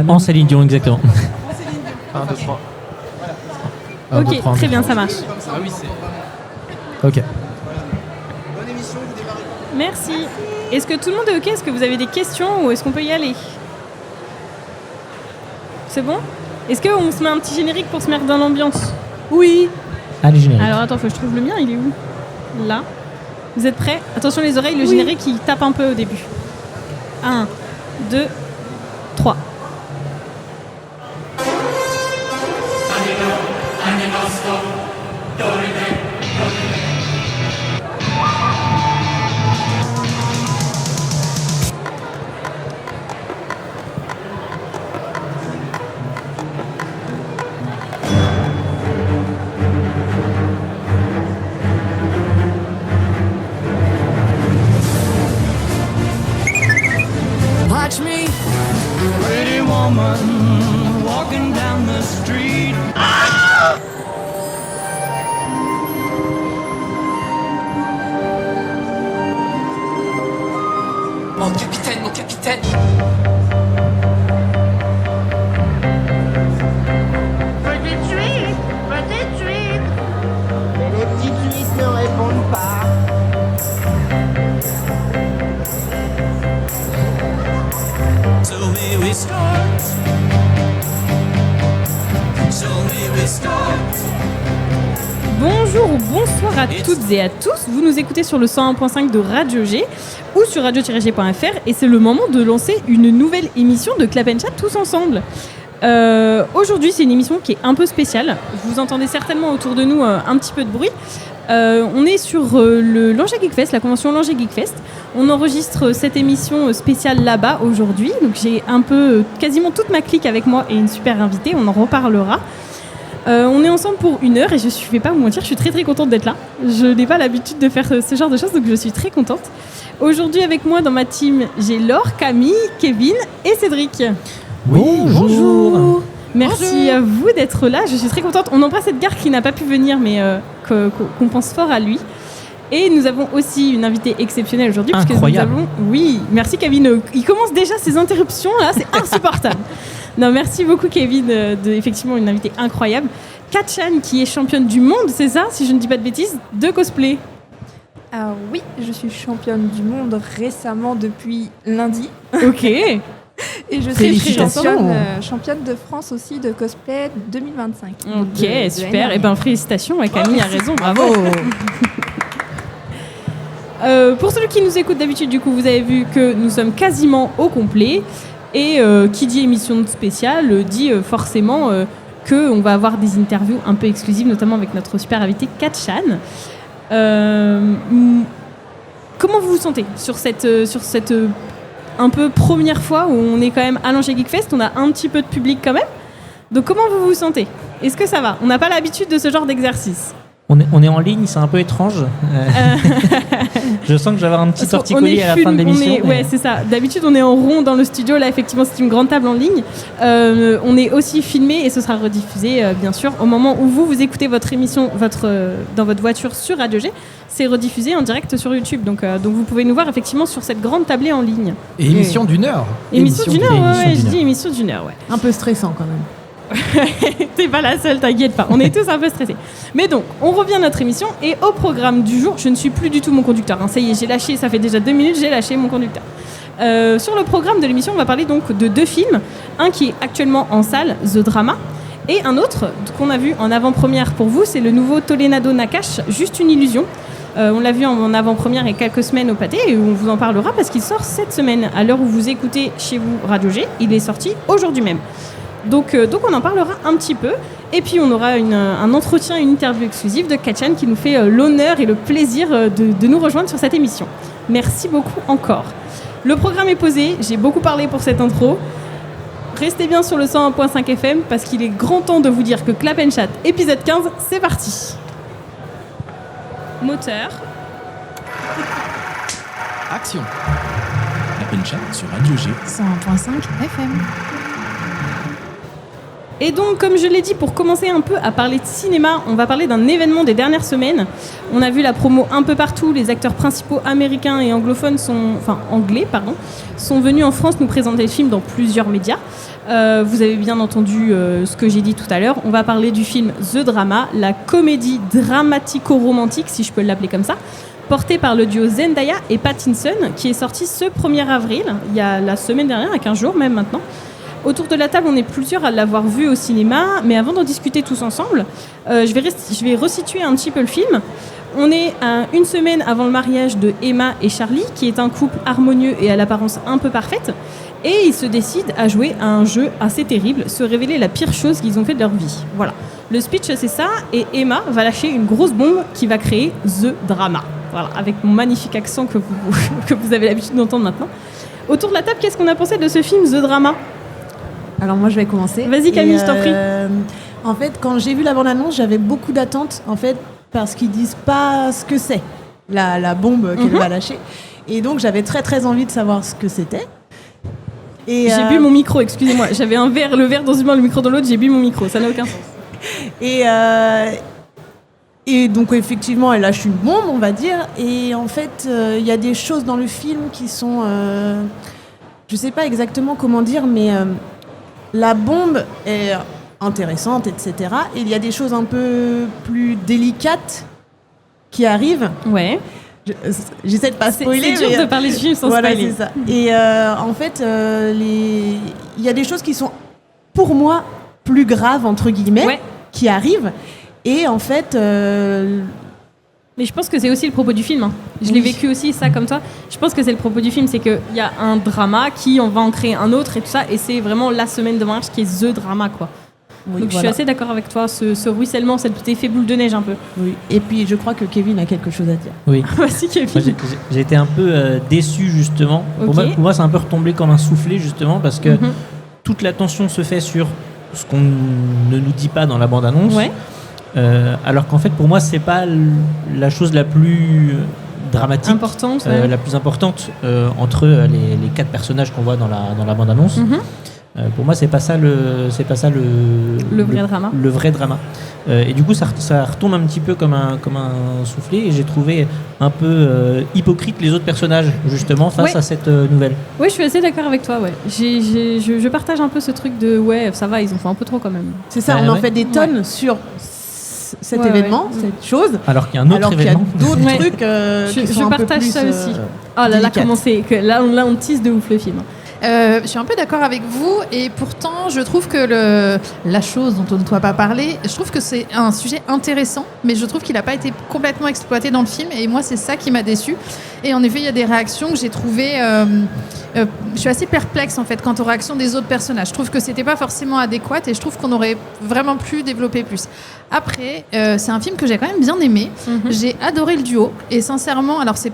En Céline Dion, exactement. 1, 2, 3. Ok, 2, 3, très bien, ça marche. Ah oui, c'est... Ok. Bonne émission, vous démarrez. Merci. Est-ce que tout le monde est ok? Est-ce que vous avez des questions ou est-ce qu'on peut y aller? C'est bon? Est-ce qu'on se met un petit générique pour se mettre dans l'ambiance? Oui. Allez, générique. Alors attends, faut que je trouve le mien, il est où? Là. Vous êtes prêts? Attention les oreilles, le générique il tape un peu au début. 1, 2, 3. Watch me, pretty woman, walking down the street. Mon capitaine, mon capitaine. Petite Suisse, petite Suisse. Mais les petites Suisses ne répondent pas. So here we start. So here we start. Bonjour ou bonsoir à toutes et à tous. Vous nous écoutez sur le 101.5 de Radio G ou sur radio-g.fr et c'est le moment de lancer une nouvelle émission de Clap & Chat tous ensemble. Aujourd'hui, c'est une émission qui est un peu spéciale. Vous entendez certainement autour de nous un petit peu de bruit. On est sur le Langeais Geek Fest, la convention Langeais Geek Fest. On enregistre cette émission spéciale là-bas aujourd'hui. Donc j'ai un peu quasiment toute ma clique avec moi et une super invitée. On en reparlera. On est ensemble pour 1 heure et je ne vais pas vous mentir, je suis très très contente d'être là. Je n'ai pas l'habitude de faire ce genre de choses, donc je suis très contente. Aujourd'hui avec moi dans ma team, j'ai Laure, Camille, Kevin et Cédric. Bonjour. Merci à vous d'être là, je suis très contente. On embrasse Edgar qui n'a pas pu venir, mais qu'on pense fort à lui. Et nous avons aussi une invitée exceptionnelle aujourd'hui. Incroyable. Puisque nous avons... Oui, merci Kevin. Il commence déjà ses interruptions, là, c'est insupportable. Non, merci beaucoup Kevin, effectivement une invitée incroyable. Katchan qui est championne du monde, c'est ça, si je ne dis pas de bêtises, de cosplay. Ah oui, je suis championne du monde récemment depuis lundi. Ok. Et je suis Félicitations. championne de France aussi de cosplay 2025. Ok, super. Et ben félicitations, Camille a raison, bravo. Pour celui qui nous écoute d'habitude, du coup, vous avez vu que nous sommes quasiment au complet. Et qui dit émission spéciale dit forcément qu'on va avoir des interviews un peu exclusives, notamment avec notre super invité Katchan. Comment vous vous sentez sur cette un peu première fois où on est quand même à Langeais Geek Fest? On a un petit peu de public quand même. Donc comment vous vous sentez? Est-ce que ça va? On n'a pas l'habitude de ce genre d'exercice. On est en ligne, c'est un peu étrange. Je sens que je vais avoir un petit torticolis à la fin de l'émission. Ouais, c'est ça. D'habitude, on est en rond dans le studio. Là, effectivement, c'est une grande table en ligne. On est aussi filmé et ce sera rediffusé, bien sûr, au moment où vous écoutez votre émission dans votre voiture sur Radio G. C'est rediffusé en direct sur YouTube. Donc vous pouvez nous voir effectivement sur cette grande tablée en ligne. Et émission d'1 heure. Émission d'une heure, ouais, je dis émission d'une heure, ouais. Un peu stressant quand même. T'es pas la seule, t'inquiète pas. On est tous un peu stressés. Mais donc, on revient à notre émission et au programme du jour, je ne suis plus du tout mon conducteur. Ça y est, j'ai lâché, ça fait déjà 2 minutes, j'ai lâché mon conducteur. Sur le programme de l'émission, on va parler donc de 2 films. Un qui est actuellement en salle, The Drama, et un autre qu'on a vu en avant-première pour vous, c'est le nouveau Tolenado Nakash, Juste une illusion. On l'a vu en avant-première il y a quelques semaines au Pâté et on vous en parlera parce qu'il sort cette semaine. À l'heure où vous écoutez chez vous Radio G, il est sorti aujourd'hui même. Donc on en parlera un petit peu. Et puis on aura un entretien, une interview exclusive de Katchan qui nous fait l'honneur et le plaisir de nous rejoindre sur cette émission. Merci beaucoup encore. Le programme est posé, j'ai beaucoup parlé pour cette intro. Restez bien sur le 101.5 FM parce qu'il est grand temps de vous dire que Clap & Chat épisode 15, c'est parti. Moteur. Action. Clap & Chat sur Radio G. 101.5 FM. Et donc, comme je l'ai dit, pour commencer un peu à parler de cinéma, on va parler d'un événement des dernières semaines. On a vu la promo un peu partout. Les acteurs principaux américains et anglais sont venus en France nous présenter le film dans plusieurs médias. Vous avez bien entendu ce que j'ai dit tout à l'heure. On va parler du film The Drama, la comédie dramatico-romantique, si je peux l'appeler comme ça, portée par le duo Zendaya et Pattinson, qui est sorti ce 1er avril, il y a la semaine dernière, à 15 jours même maintenant. Autour de la table, on est plusieurs à l'avoir vu au cinéma, mais avant d'en discuter tous ensemble, je vais resituer un petit peu le film. On est à une semaine avant le mariage de Emma et Charlie, qui est un couple harmonieux et à l'apparence un peu parfaite, et ils se décident à jouer à un jeu assez terrible, se révéler la pire chose qu'ils ont fait de leur vie. Voilà. Le speech, c'est ça, et Emma va lâcher une grosse bombe qui va créer The Drama. Voilà, avec mon magnifique accent que vous avez l'habitude d'entendre maintenant. Autour de la table, qu'est-ce qu'on a pensé de ce film The Drama ? Alors moi, je vais commencer. Vas-y Camille, je t'en prie. En fait, quand j'ai vu la bande-annonce, j'avais beaucoup d'attentes, en fait, parce qu'ils disent pas ce que c'est, la bombe qu'elle va lâcher. Et donc, j'avais très très envie de savoir ce que c'était. Et j'ai bu mon micro, excusez-moi. J'avais le verre dans une main, le micro dans l'autre, j'ai bu mon micro, ça n'a aucun sens. Et donc, effectivement, elle lâche une bombe, on va dire. Et en fait, il y a des choses dans le film qui sont... je sais pas exactement comment dire, mais la bombe est intéressante, etc. Et il y a des choses un peu plus délicates qui arrivent. Ouais. J'essaie de pas spoiler. C'est dur de parler du film sans voilà, spoiler. C'est ça. Et en fait, il y a des choses qui sont, pour moi, plus graves, entre guillemets, qui arrivent. Et en fait... Mais je pense que c'est aussi le propos du film. Hein. Je l'ai vécu aussi, ça, comme toi. Je pense que c'est le propos du film, c'est qu'il y a un drama on va en créer un autre et tout ça. Et c'est vraiment la semaine de mariage qui est The Drama, quoi. Oui, donc je suis assez d'accord avec toi, ce ruissellement, cet effet boule de neige un peu. Oui. Et puis je crois que Kevin a quelque chose à dire. Oui. Vas-y Kevin. Moi, j'ai été un peu déçu justement. Okay. Pour moi, c'est un peu retombé comme un soufflet justement parce que toute l'attention se fait sur ce qu'on ne nous dit pas dans la bande-annonce. Ouais. Alors qu'en fait, pour moi, c'est pas la chose la plus dramatique, importante, la plus importante entre les 4 personnages qu'on voit dans la bande-annonce. Pour moi, c'est pas ça le vrai drama. Le vrai drama. Et du coup, ça retombe un petit peu comme un soufflet. Et j'ai trouvé un peu hypocrite les autres personnages justement face à cette nouvelle. Oui, je suis assez d'accord avec toi. Ouais. Je partage un peu ce truc de ça va, ils ont fait un peu trop quand même. C'est ça, on en fait des tonnes sur cet événement, cette chose. Alors qu'il y a un autre événement. Il y a d'autres trucs qui sont je un peu partage plus, ça aussi. Oh là là, comment c'est que là on tease de ouf le film. Je suis un peu d'accord avec vous et pourtant je trouve que la chose dont on ne doit pas parler, je trouve que c'est un sujet intéressant, mais je trouve qu'il n'a pas été complètement exploité dans le film et moi c'est ça qui m'a déçue. Et en effet il y a des réactions que j'ai trouvées, je suis assez perplexe en fait quant aux réactions des autres personnages. Je trouve que c'était pas forcément adéquat et je trouve qu'on aurait vraiment pu développer plus. Après, c'est un film que j'ai quand même bien aimé. J'ai adoré le duo et sincèrement, alors c'est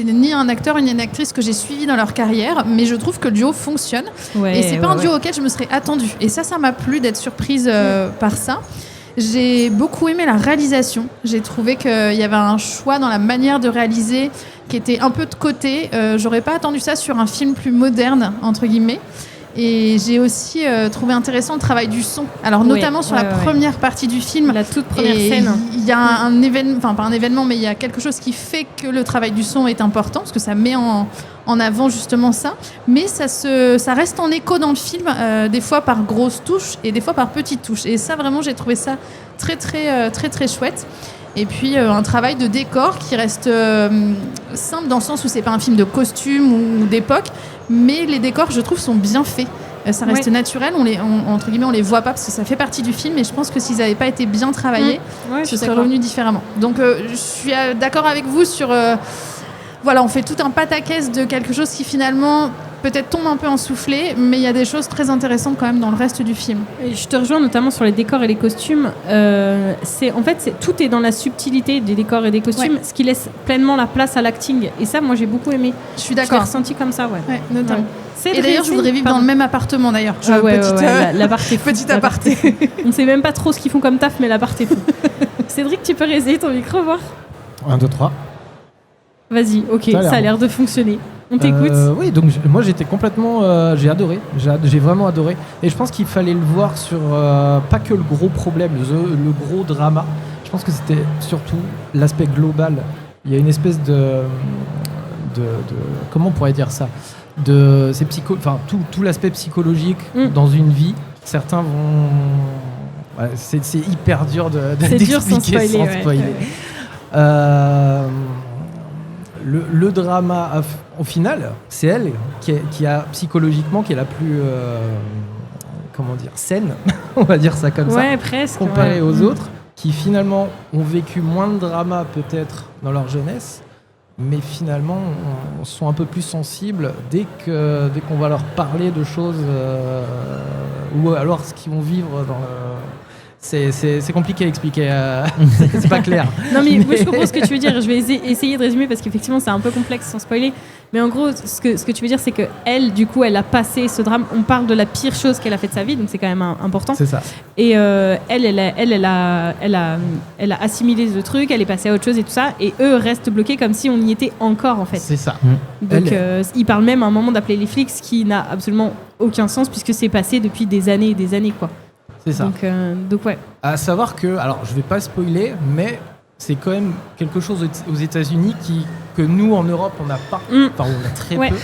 ni un acteur ni une actrice que j'ai suivi dans leur carrière, mais je trouve que le duo fonctionne et c'est pas un duo auquel je me serais attendue. Et ça m'a plu d'être surprise par ça. J'ai beaucoup aimé la réalisation. J'ai trouvé qu'il y avait un choix dans la manière de réaliser qui était un peu de côté. J'aurais pas attendu ça sur un film plus moderne entre guillemets. Et j'ai aussi trouvé intéressant le travail du son. Alors notamment sur la première partie du film, la toute première scène. Il y a un événement, enfin pas un événement, mais il y a quelque chose qui fait que le travail du son est important parce que ça met en avant justement ça. Mais ça reste en écho dans le film, des fois par grosses touches et des fois par petites touches. Et ça vraiment, j'ai trouvé ça très très très très chouette. Et puis un travail de décor qui reste simple dans le sens où c'est pas un film de costume ou d'époque, mais les décors, je trouve, sont bien faits. Ça reste naturel, entre guillemets, on les voit pas parce que ça fait partie du film, et je pense que s'ils n'avaient pas été bien travaillés, ce serait revenu différemment. Donc je suis d'accord avec vous sur... voilà, on fait tout un pataquès de quelque chose qui finalement peut-être tombe un peu en soufflé, mais il y a des choses très intéressantes quand même dans le reste du film. Et je te rejoins notamment sur les décors et les costumes. Tout est dans la subtilité des décors et des costumes, ce qui laisse pleinement la place à l'acting. Et ça, moi, j'ai beaucoup aimé. Je suis d'accord. Je l'ai ressenti comme ça, notamment. Ouais. Et d'ailleurs, je voudrais vivre dans le même appartement, d'ailleurs. Petit aparté. On ne sait même pas trop ce qu'ils font comme taf, mais l'appart est fou. Cédric, tu peux réessayer ton micro, voir 1, 2, 3. Vas-y, ok, ça a l'air de fonctionner. On t'écoute. Oui, donc moi j'étais complètement... j'ai adoré, j'ai vraiment adoré. Et je pense qu'il fallait le voir sur pas que le gros problème, le gros drama. Je pense que c'était surtout l'aspect global. Il y a une espèce de comment on pourrait dire ça ? tout l'aspect psychologique dans une vie. Certains vont... Ouais, c'est hyper dur d'expliquer sans spoiler. Le drama, au final, c'est elle qui a psychologiquement qui est la plus saine, on va dire ça comme ça, presque, comparée aux autres, qui finalement ont vécu moins de drama peut-être dans leur jeunesse, mais finalement sont un peu plus sensibles dès qu'on va leur parler de choses ou alors ce qu'ils vont vivre dans le... C'est compliqué à expliquer, c'est pas clair. Non mais moi je comprends ce que tu veux dire, je vais essayer de résumer parce qu'effectivement c'est un peu complexe sans spoiler, mais en gros ce que tu veux dire c'est que elle, du coup, elle a passé ce drame, on parle de la pire chose qu'elle a fait de sa vie, donc c'est quand même important. C'est ça. Et elle a assimilé ce truc, elle est passée à autre chose et tout ça, et eux restent bloqués comme si on y était encore en fait. C'est ça. Donc ils parlent même à un moment d'appeler les flics, ce qui n'a absolument aucun sens puisque c'est passé depuis des années et des années quoi. C'est ça. Donc ouais. À savoir que, alors je vais pas spoiler, mais c'est quand même quelque chose aux États-Unis que nous en Europe on n'a pas, enfin on a très peu.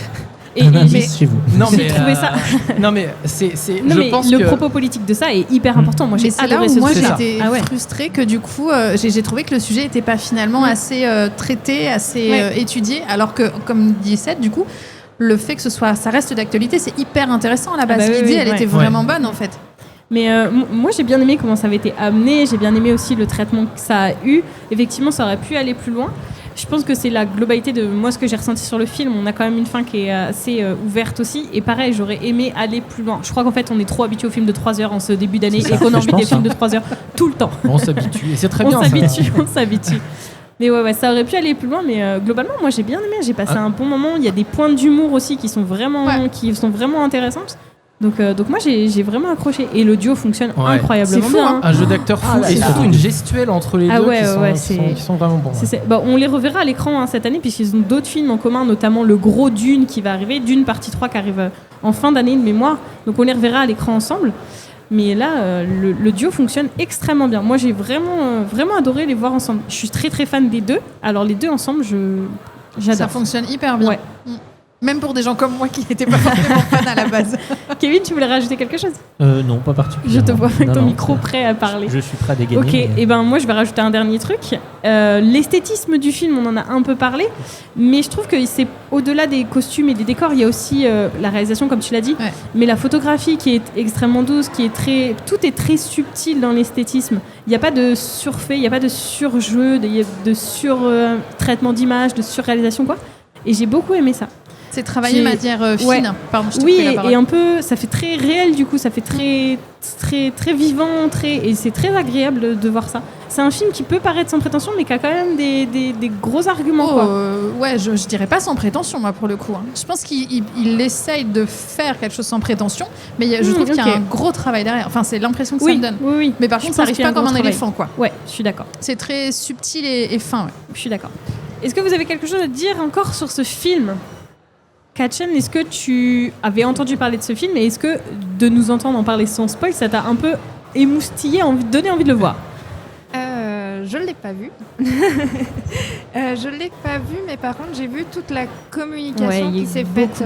Et chez vous. Non mais j'ai trouvé ça. Non mais je pense le que propos politique de ça est hyper important. Moi j'ai adoré ce moi truc. j'étais frustrée que du coup j'ai trouvé que le sujet n'était pas finalement assez traité, assez étudié, alors que comme dit Seth, du coup le fait que ça reste d'actualité, c'est hyper intéressant à la base. L'idée elle était vraiment bonne en fait. Mais moi j'ai bien aimé comment ça avait été amené, j'ai bien aimé aussi le traitement que ça a eu. Effectivement ça aurait pu aller plus loin. Je pense que c'est la globalité de moi ce que j'ai ressenti sur le film. On a quand même une fin qui est assez ouverte aussi. Et pareil, j'aurais aimé aller plus loin. Je crois qu'en fait on est trop habitué aux films de 3 heures en ce début d'année et qu'on a envie des films de 3 heures tout le temps. On s'habitue et c'est très bien. On s'habitue. Mais ouais, ça aurait pu aller plus loin, mais globalement, moi j'ai bien aimé. J'ai passé un bon moment. Il y a des points d'humour aussi qui sont vraiment intéressantes. Donc moi j'ai vraiment accroché et le duo fonctionne incroyablement bien. Un jeu d'acteurs fou et surtout une gestuelle entre les deux qui sont vraiment bons. On les reverra à l'écran cette année puisqu'ils ont d'autres films en commun, notamment le gros Dune qui va arriver, Dune partie 3 qui arrive en fin d'année de mémoire. Donc on les reverra à l'écran ensemble. Mais là, le duo fonctionne extrêmement bien. Moi j'ai vraiment adoré les voir ensemble. Je suis très très fan des deux. Alors les deux ensemble, j'adore. Ça fonctionne hyper bien. Ouais. Même pour des gens comme moi qui n'étaient pas forcément fans à la base. Kevin, tu voulais rajouter quelque chose ? Non, pas particulièrement. Je te vois avec ton micro prêt à parler. Je suis prêt à dégainer. Ok, et ben moi je vais rajouter un dernier truc. L'esthétisme du film, on en a un peu parlé, mais je trouve que c'est au-delà des costumes et des décors, il y a aussi la réalisation, comme tu l'as dit, mais la photographie qui est extrêmement douce, tout est très subtil dans l'esthétisme. Il n'y a pas de surfait, il n'y a pas de surjeu, de surtraitement d'image, de surréalisation quoi. Et j'ai beaucoup aimé ça. C'est travaillé de manière fine. Pardon, je t'ai coupé la parole. Et un peu, ça fait très réel du coup, ça fait très, très, très vivant, et c'est très agréable de voir ça. C'est un film qui peut paraître sans prétention, mais qui a quand même des gros arguments. Je dirais pas sans prétention, moi, pour le coup. Je pense qu'il essaye de faire quelque chose sans prétention, mais je trouve qu'il y a un gros travail derrière. Enfin, c'est l'impression que ça me donne. Oui. Mais par contre, ça n'arrive pas comme un éléphant, quoi. Ouais, je suis d'accord. C'est très subtil et fin. Ouais. Je suis d'accord. Est-ce que vous avez quelque chose à dire encore sur ce film ? Katchen, est-ce que tu avais entendu parler de ce film et est-ce que de nous entendre en parler sans spoil, ça t'a un peu émoustillé, donné envie de le voir ? Je ne l'ai pas vu. Je ne l'ai pas vu, mais par contre, j'ai vu toute la communication qui s'est faite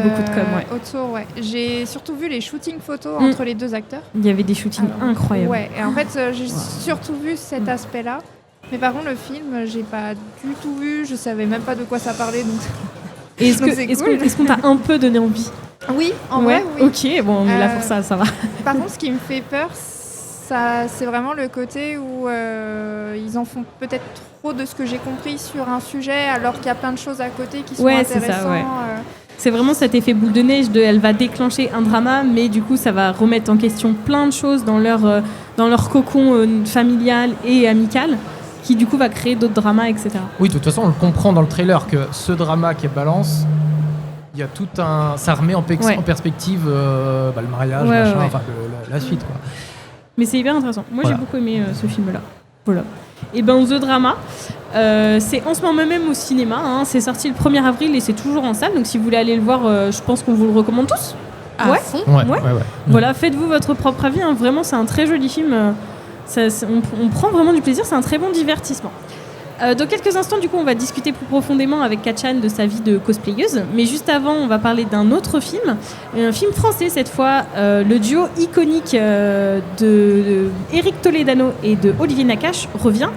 autour. Ouais. J'ai surtout vu les shootings photos entre les deux acteurs. Il y avait des shootings incroyables. Ouais, et en fait, j'ai surtout vu cet aspect-là. Mais par contre, le film, j'ai pas du tout vu. Je savais même pas de quoi ça parlait. Donc... Est-ce qu'on t'a un peu donné envie ? Oui, en vrai, oui. Ok, bon, on est là pour ça va. Par contre, ce qui me fait peur, c'est vraiment le côté où ils en font peut-être trop de ce que j'ai compris sur un sujet, alors qu'il y a plein de choses à côté qui sont intéressantes. C'est ça, c'est vraiment cet effet boule de neige elle va déclencher un drama, mais du coup, ça va remettre en question plein de choses dans leur cocon familial et amical, qui du coup va créer d'autres dramas, etc. Oui, de toute façon, on le comprend dans le trailer que ce drama qui est Balance, il y a tout ça remet en perspective le mariage, enfin la suite, quoi. Mais c'est hyper intéressant. Moi, j'ai beaucoup aimé ce film-là. Voilà. Et ben The Drama, c'est en ce moment même au cinéma. C'est sorti le 1er avril et c'est toujours en salle. Donc si vous voulez aller le voir, je pense qu'on vous le recommande tous. À fond. Ouais. Voilà, faites-vous votre propre avis. Vraiment, c'est un très joli film. On prend vraiment du plaisir. C'est un très bon divertissement. Dans quelques instants, du coup, on va discuter plus profondément avec Kachan de sa vie de cosplayeuse. Mais juste avant, on va parler d'un autre film, un film français cette fois, le duo iconique de Eric Toledano et de Olivier Nakache revient.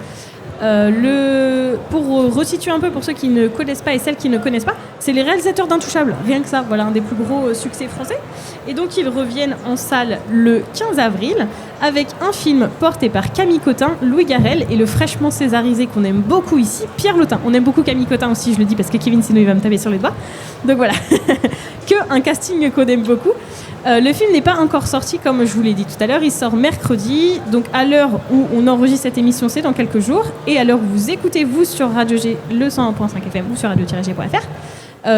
Pour resituer un peu pour ceux qui ne connaissent pas et celles qui ne connaissent pas, c'est les réalisateurs d'Intouchables, rien que ça, voilà un des plus gros succès français. Et donc ils reviennent en salle le 15 avril avec un film porté par Camille Cotin, Louis Garrel et le fraîchement césarisé qu'on aime beaucoup ici, Pierre Lotin. On aime beaucoup Camille Cotin aussi, je le dis parce que Kevin sinon il va me taper sur les doigts. Donc voilà, un casting qu'on aime beaucoup. Le film n'est pas encore sorti, comme je vous l'ai dit tout à l'heure. Il sort mercredi, donc à l'heure où on enregistre cette émission, c'est dans quelques jours. Et à l'heure où vous écoutez, vous, sur Radio G, le 101.5 FM ou sur radio-g.fr,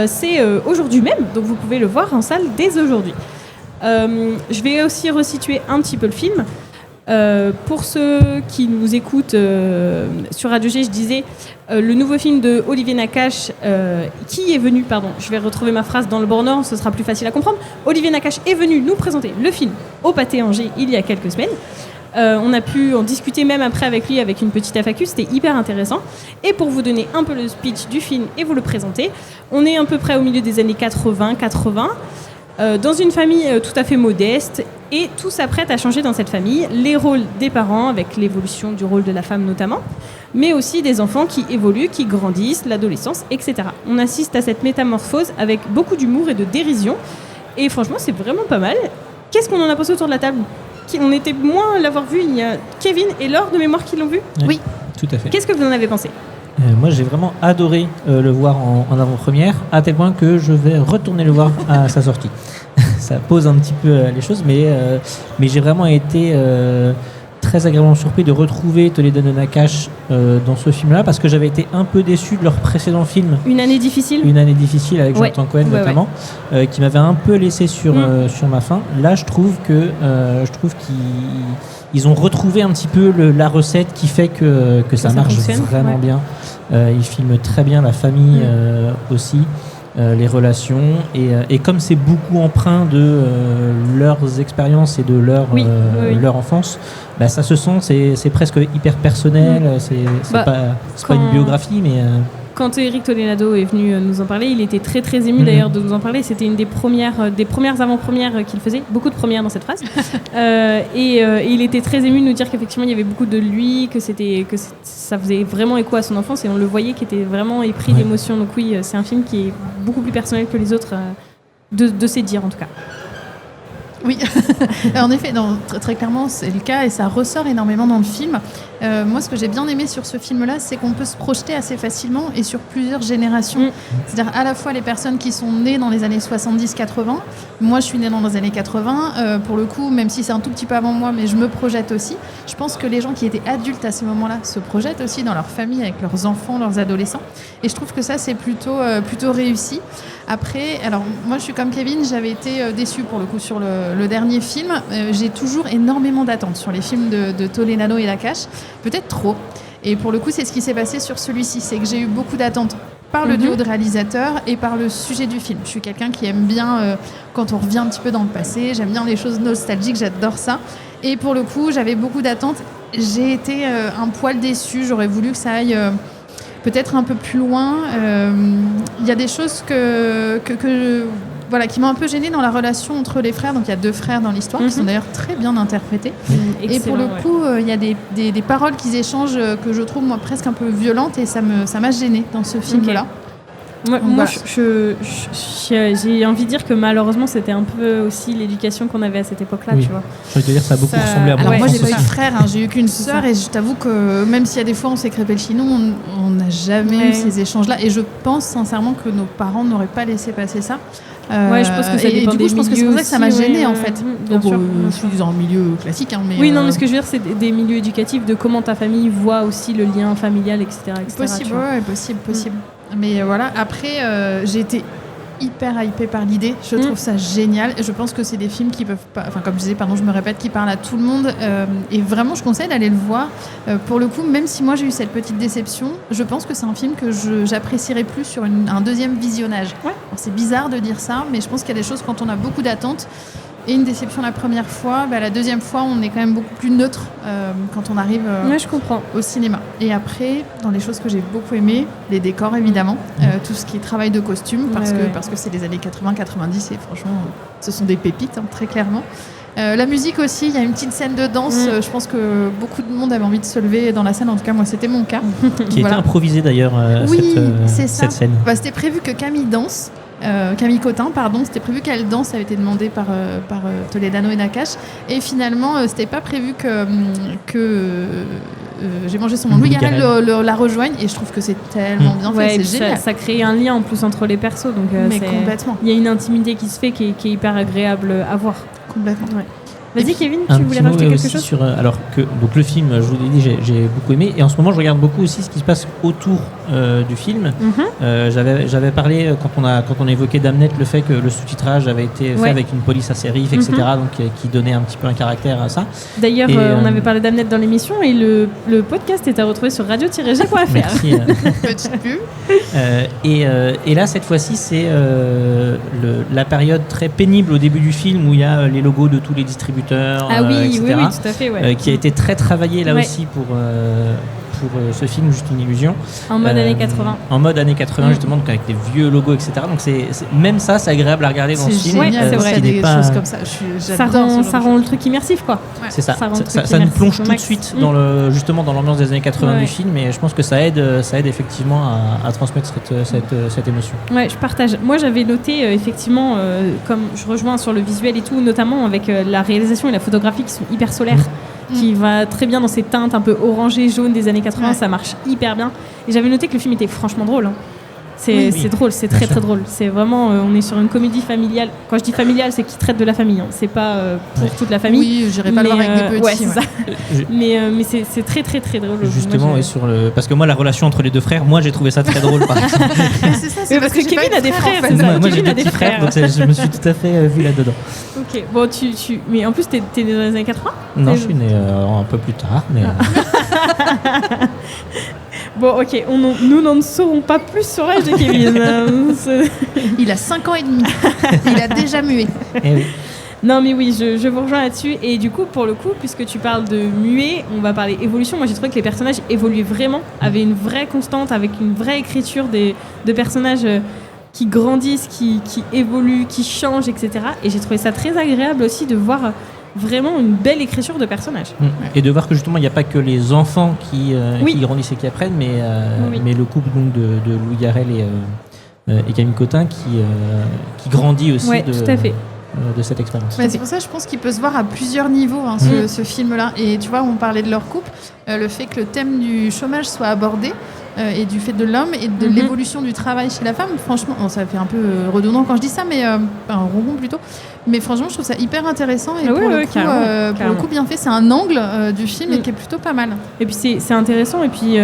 c'est aujourd'hui même, donc vous pouvez le voir en salle dès aujourd'hui. Je vais aussi resituer un petit peu le film. Pour ceux qui nous écoutent sur Radio G, je disais le nouveau film de Olivier Nakache qui est venu, je vais retrouver ma phrase dans le bornord, ce sera plus facile à comprendre. Olivier Nakache est venu nous présenter le film au Pâté Angers il y a quelques semaines. On a pu en discuter même après avec lui avec une petite FAQ, c'était hyper intéressant. Et pour vous donner un peu le speech du film et vous le présenter, on est à peu près au milieu des années 80, dans une famille tout à fait modeste, et tout s'apprête à changer dans cette famille. Les rôles des parents, avec l'évolution du rôle de la femme notamment, mais aussi des enfants qui évoluent, qui grandissent, l'adolescence, etc. On assiste à cette métamorphose avec beaucoup d'humour et de dérision, et franchement c'est vraiment pas mal. Qu'est-ce qu'on en a pensé autour de la table ? On était moins à l'avoir vu, il y a Kevin et Laure de mémoire qui l'ont vu ? Oui. Tout à fait. Qu'est-ce que vous en avez pensé ? Moi, j'ai vraiment adoré le voir en avant-première, à tel point que je vais retourner le voir à sa sortie. Ça pose un petit peu les choses, mais j'ai vraiment été très agréablement surpris de retrouver Toledano Nakache dans ce film-là, parce que j'avais été un peu déçu de leur précédent film. Une année difficile avec Jonathan Cohen notamment, qui m'avait un peu laissé sur ma faim. Là, je trouve qu'ils ont retrouvé un petit peu la recette qui fait que ça marche vraiment bien. Ils filment très bien la famille aussi, les relations, et comme c'est beaucoup empreint de leurs expériences et de leur enfance, ça se sent, c'est presque hyper personnel, c'est pas une biographie, mais... Quand Eric Toledano est venu nous en parler, il était très très ému d'ailleurs de nous en parler. C'était une des premières avant-premières qu'il faisait, beaucoup de premières dans cette phrase. Et il était très ému de nous dire qu'effectivement il y avait beaucoup de lui, que ça faisait vraiment écho à son enfance, et on le voyait qui était vraiment épris d'émotions. Donc oui, c'est un film qui est beaucoup plus personnel que les autres, de ses dires en tout cas. Oui, en effet, très clairement, c'est le cas et ça ressort énormément dans le film. Moi, ce que j'ai bien aimé sur ce film-là, c'est qu'on peut se projeter assez facilement et sur plusieurs générations. C'est-à-dire à la fois les personnes qui sont nées dans les années 70-80. Moi, je suis née dans les années 80. Pour le coup, même si c'est un tout petit peu avant moi, mais je me projette aussi. Je pense que les gens qui étaient adultes à ce moment-là se projettent aussi dans leur famille, avec leurs enfants, leurs adolescents. Et je trouve que ça, c'est plutôt réussi. Après, alors moi, je suis comme Kevin, j'avais été déçue pour le coup sur le dernier film. J'ai toujours énormément d'attentes sur les films de Toledano et Nakache. Peut-être trop. Et pour le coup, c'est ce qui s'est passé sur celui-ci. C'est que j'ai eu beaucoup d'attentes par le duo de réalisateurs et par le sujet du film. Je suis quelqu'un qui aime bien quand on revient un petit peu dans le passé. J'aime bien les choses nostalgiques, j'adore ça. Et pour le coup, j'avais beaucoup d'attentes. J'ai été un poil déçue. J'aurais voulu que ça aille peut-être un peu plus loin. Il y a des choses qui m'ont un peu gênée dans la relation entre les frères. Donc il y a 2 frères dans l'histoire qui sont d'ailleurs très bien interprétés. Et pour le coup, il y a des paroles qu'ils échangent que je trouve moi presque un peu violentes, et ça m'a gênée dans ce film-là. Moi, j'ai envie de dire que malheureusement, c'était un peu aussi l'éducation qu'on avait à cette époque-là, tu vois. Je veux te dire, ça a beaucoup ressemblé à moi. Alors moi, j'ai pas eu de frère, j'ai eu qu'une sœur, et je t'avoue que même s'il y a des fois on s'est crêpé le chinon, on n'a jamais eu ces échanges-là. Et je pense sincèrement que nos parents n'auraient pas laissé passer ça. Je pense que ça dépend des milieux. Je pense que c'est pour ça que ça m'a gênée en fait. Bien sûr. Je suis dans un milieu classique. Mais mais ce que je veux dire, c'est des milieux éducatifs, de comment ta famille voit aussi le lien familial, etc. Possible. Mais voilà, après, j'ai été hyper hypée par l'idée. Je trouve ça génial. Je pense que c'est des films qui peuvent pas... Enfin, comme je disais, je me répète, qui parlent à tout le monde. Et vraiment, je conseille d'aller le voir. Pour le coup, même si moi, j'ai eu cette petite déception, je pense que c'est un film que j'apprécierais plus sur un deuxième visionnage. Alors, c'est bizarre de dire ça, mais je pense qu'il y a des choses, quand on a beaucoup d'attentes, et une déception la première fois. La deuxième fois, on est quand même beaucoup plus neutre quand on arrive je comprends. au cinéma. Et après, dans les choses que j'ai beaucoup aimées, les décors évidemment, tout ce qui est travail de costume, parce que c'est les années 80-90 et franchement, ce sont des pépites, très clairement. La musique aussi, il y a une petite scène de danse. Je pense que beaucoup de monde avait envie de se lever dans la scène. En tout cas, moi, c'était mon cas. Qui était improvisée d'ailleurs, cette scène. C'était prévu que Camille danse. Camille Cotin, pardon, c'était prévu qu'elle danse, ça avait été demandé par Toledano et Nakache. Et finalement, c'était pas prévu que j'ai mangé son nom. Louis Garrel la rejoigne et je trouve que c'est tellement bien fait, c'est génial. Ça crée un lien en plus entre les persos. Donc, mais complètement. Il y a une intimité qui se fait qui est hyper agréable à voir. Complètement. Ouais. Vas-y Kevin, tu voulais rajouter quelque chose donc le film, je vous l'ai dit, j'ai beaucoup aimé et en ce moment je regarde beaucoup aussi ce qui se passe autour du film. J'avais parlé quand on a évoqué Damnet le fait que le sous-titrage avait été fait avec une police à sérif, etc. Donc qui donnait un petit peu un caractère à ça. D'ailleurs, on avait parlé Damnet dans l'émission et le podcast est à retrouver sur radio-g.fr. Merci. Petite pub. Et là cette fois-ci c'est la période très pénible au début du film où il y a les logos de tous les distributeurs. Oui, tout à fait. Qui a été très travaillé là aussi pour ce film, Juste une illusion. En mode années 80. En mode années 80, justement, donc avec des vieux logos, etc. Donc même ça, c'est agréable à regarder dans ce film. C'est génial, c'est vrai, des choses comme ça. Ça rend le truc immersif, quoi. Ouais. C'est ça. Ça nous plonge tout de suite justement dans l'ambiance des années 80 du film, et je pense que ça aide effectivement à transmettre cette émotion. Ouais, je partage. Moi, j'avais noté effectivement, comme je rejoins sur le visuel et tout, notamment avec la réalisation et la photographie qui sont hyper solaires. Qui va très bien dans ces teintes un peu orangées, jaunes des années 80, ça marche hyper bien. Et j'avais noté que le film était franchement drôle. C'est drôle, c'est très très drôle. C'est vraiment, on est sur une comédie familiale. Quand je dis familiale, c'est qui traite de la famille. C'est pas pour toute la famille. Oui, j'irai pas le voir avec des petits. Ça. Mais c'est très très très drôle. Justement, parce que moi, la relation entre les deux frères, moi j'ai trouvé ça très drôle. Par exemple. C'est ça, parce que Kevin a des frères. Moi j'ai des petits frères, donc je me suis tout à fait vu là-dedans. Ok, bon, mais en plus, t'es né dans les années 80 ? Non, je suis né un peu plus tard, mais. Bon, ok, nous n'en saurons pas plus sur l'âge de Kevin. Il a 5 ans et demi. Il a déjà mué. Oui. Non, mais oui, je vous rejoins là-dessus. Et du coup, pour le coup, puisque tu parles de muet, on va parler évolution. Moi, j'ai trouvé que les personnages évoluaient vraiment, avaient une vraie constante, avec une vraie écriture de personnages qui grandissent, qui évoluent, qui changent, etc. Et j'ai trouvé ça très agréable aussi de voir vraiment une belle écriture de personnages. Et de voir que justement il n'y a pas que les enfants qui grandissent et qui apprennent, mais le couple donc de Louis Garrel et Camille Cotin qui grandit aussi tout à fait. De cette expérience. C'est pour ça que je pense qu'il peut se voir à plusieurs niveaux ce film-là. Et tu vois, on parlait de leur couple, le fait que le thème du chômage soit abordé et du fait de l'homme et de l'évolution du travail chez la femme. Franchement, ça fait un peu redondant quand je dis ça, mais un ronron plutôt. Mais franchement, je trouve ça hyper intéressant et pour le coup bien fait. C'est un angle du film et qui est plutôt pas mal. Et puis c'est intéressant. Et puis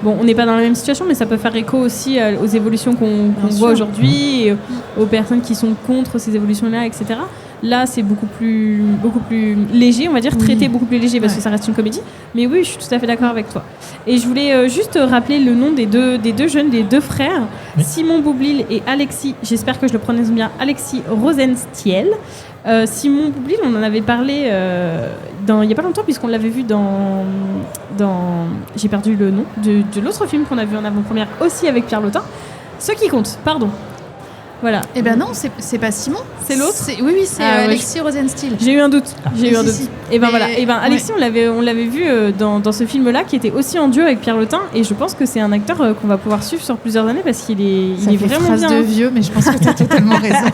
bon, on n'est pas dans la même situation, mais ça peut faire écho aussi aux évolutions qu'on voit aujourd'hui, et aux personnes qui sont contre ces évolutions-là, etc. Là, c'est beaucoup plus léger, on va dire, traité beaucoup plus léger parce que ça reste une comédie. Mais oui, je suis tout à fait d'accord avec toi. Et je voulais juste rappeler le nom des deux jeunes, des deux frères, Simon Boublil et Alexis, j'espère que je le prononce bien, Alexis Rosenstiel. Simon Boublil, on en avait parlé il n'y a pas longtemps, puisqu'on l'avait vu dans j'ai perdu le nom, de l'autre film qu'on a vu en avant-première, aussi avec Pierre Lotin. Ce qui compte, pardon. Voilà. Eh ben non, c'est pas Simon, c'est l'autre. Oui, c'est Alexis Rosenstiel. J'ai eu un doute. Et ben voilà. Et ben Alexis, on l'avait vu dans ce film-là, qui était aussi en duo avec Pierre Lotin, et je pense que c'est un acteur qu'on va pouvoir suivre sur plusieurs années parce qu'il est vraiment phrase bien. De vieux, mais je pense que tu as totalement raison.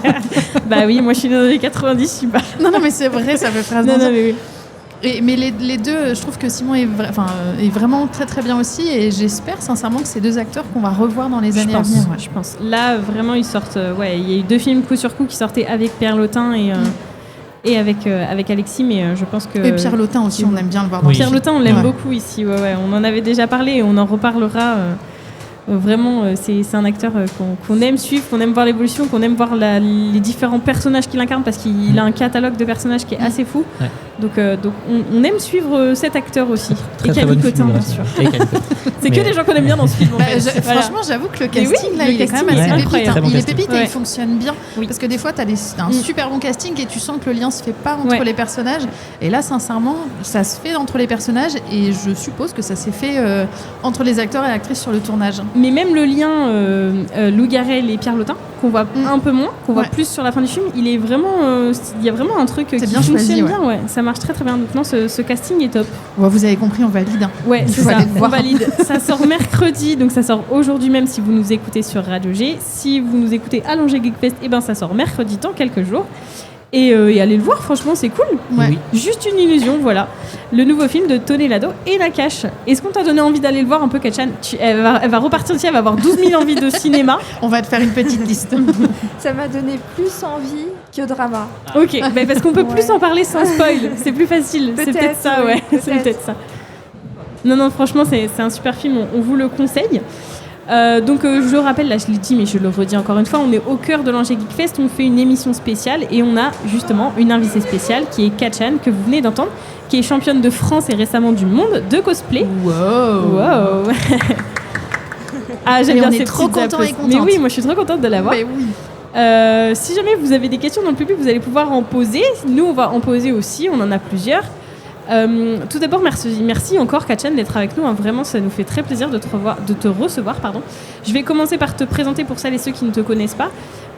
Bah oui, moi je suis dans les 90, je suis pas. Non, mais c'est vrai, ça fait phrase. Non, mais oui. Mais les deux, je trouve que Simon est vraiment très très bien aussi, et j'espère sincèrement que c'est deux acteurs qu'on va revoir dans les années à venir. Je pense. Là, vraiment, ils sortent. Il y a eu 2 films coup sur coup qui sortaient avec Pierre Lotin et avec Alexis, mais je pense que. Et Pierre Lotin aussi, on aime bien le voir dans Pierre Lotin, on l'aime beaucoup ici. On en avait déjà parlé et on en reparlera. Vraiment, c'est un acteur qu'on aime suivre, qu'on aime voir l'évolution, qu'on aime voir les différents personnages qu'il incarne, parce qu'il a un catalogue de personnages qui est assez fou. Donc on aime suivre cet acteur aussi. Très, et très bonne Cotin, bien sûr. C'est que des gens qu'on aime bien dans ce film. En fait. Franchement, j'avoue que le casting, il est quand même assez pépite. Il est pépite et il fonctionne bien. Parce que des fois, tu as un super bon casting et tu sens que le lien se fait pas entre les personnages. Et là, sincèrement, ça se fait entre les personnages et je suppose que ça s'est fait entre les acteurs et actrices sur le tournage. Mais même le lien Lou Garrel et Pierre Lotin, qu'on voit un peu moins, qu'on voit plus sur la fin du film, il est vraiment, il y a vraiment un truc qui bien fonctionne choisi, bien. Ouais. Ça marche très très bien. Donc non, ce casting est top. Ouais, vous avez compris, on valide. Ouais, c'est ça. On valide. Ça sort mercredi, donc ça sort aujourd'hui même si vous nous écoutez sur Radio G. Si vous nous écoutez à l'Angers Geek Fest, et ben ça sort mercredi dans quelques jours. Et allez le voir, franchement, c'est cool. Ouais. Oui. Juste une illusion, voilà. Le nouveau film de Tony Lado et La Cache. Est-ce qu'on t'a donné envie d'aller le voir un peu, Katchan? Elle va repartir ici, elle va avoir 12 000 envies de cinéma. On va te faire une petite liste. Ça m'a donné plus envie que drama. Ok, parce qu'on peut plus en parler sans spoil. C'est plus facile. C'est peut-être ça, oui, ouais. C'est peut-être ça. Non, franchement, c'est un super film. On vous le conseille. Donc je le rappelle, là je l'ai dit mais je le redis encore une fois, on est au cœur de l'Angers Geek Fest, on fait une émission spéciale et on a justement une invitée spéciale qui est Katchan, que vous venez d'entendre, qui est championne de France et récemment du monde de cosplay. Wow. Ah, j'aime bien ces trop contents et contentes. Mais oui, moi je suis trop contente de l'avoir. Mais oui. Si jamais vous avez des questions dans le public, vous allez pouvoir en poser. Nous on va en poser aussi, on en a plusieurs. Tout d'abord, merci encore Katchan d'être avec nous. Vraiment, ça nous fait très plaisir de te recevoir. Je vais commencer par te présenter pour celles et ceux qui ne te connaissent pas.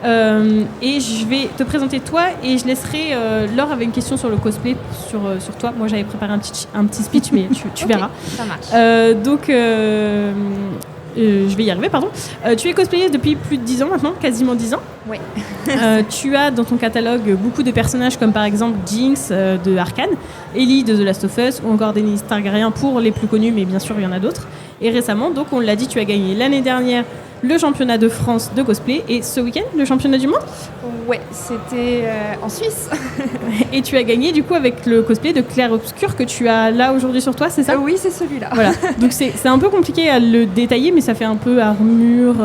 Et je vais te présenter toi et je laisserai Laure avec une question sur le cosplay sur toi. Moi, j'avais préparé un petit speech, mais tu verras. Ça marche. Je vais y arriver, pardon. Tu es cosplayeuse depuis plus de 10 ans maintenant, quasiment 10 ans. Oui. Tu as dans ton catalogue beaucoup de personnages comme par exemple Jinx de Arcane, Ellie de The Last of Us ou encore Daenerys Targaryen pour les plus connus, mais bien sûr il y en a d'autres. Et récemment, donc on l'a dit, tu as gagné l'année dernière le championnat de France de cosplay et ce week-end le championnat du monde. Ouais, c'était en Suisse. Et tu as gagné du coup avec le cosplay de Clair Obscur que tu as là aujourd'hui sur toi, c'est ça? Oui, c'est celui-là. Voilà. Donc c'est un peu compliqué à le détailler, mais ça fait un peu armure.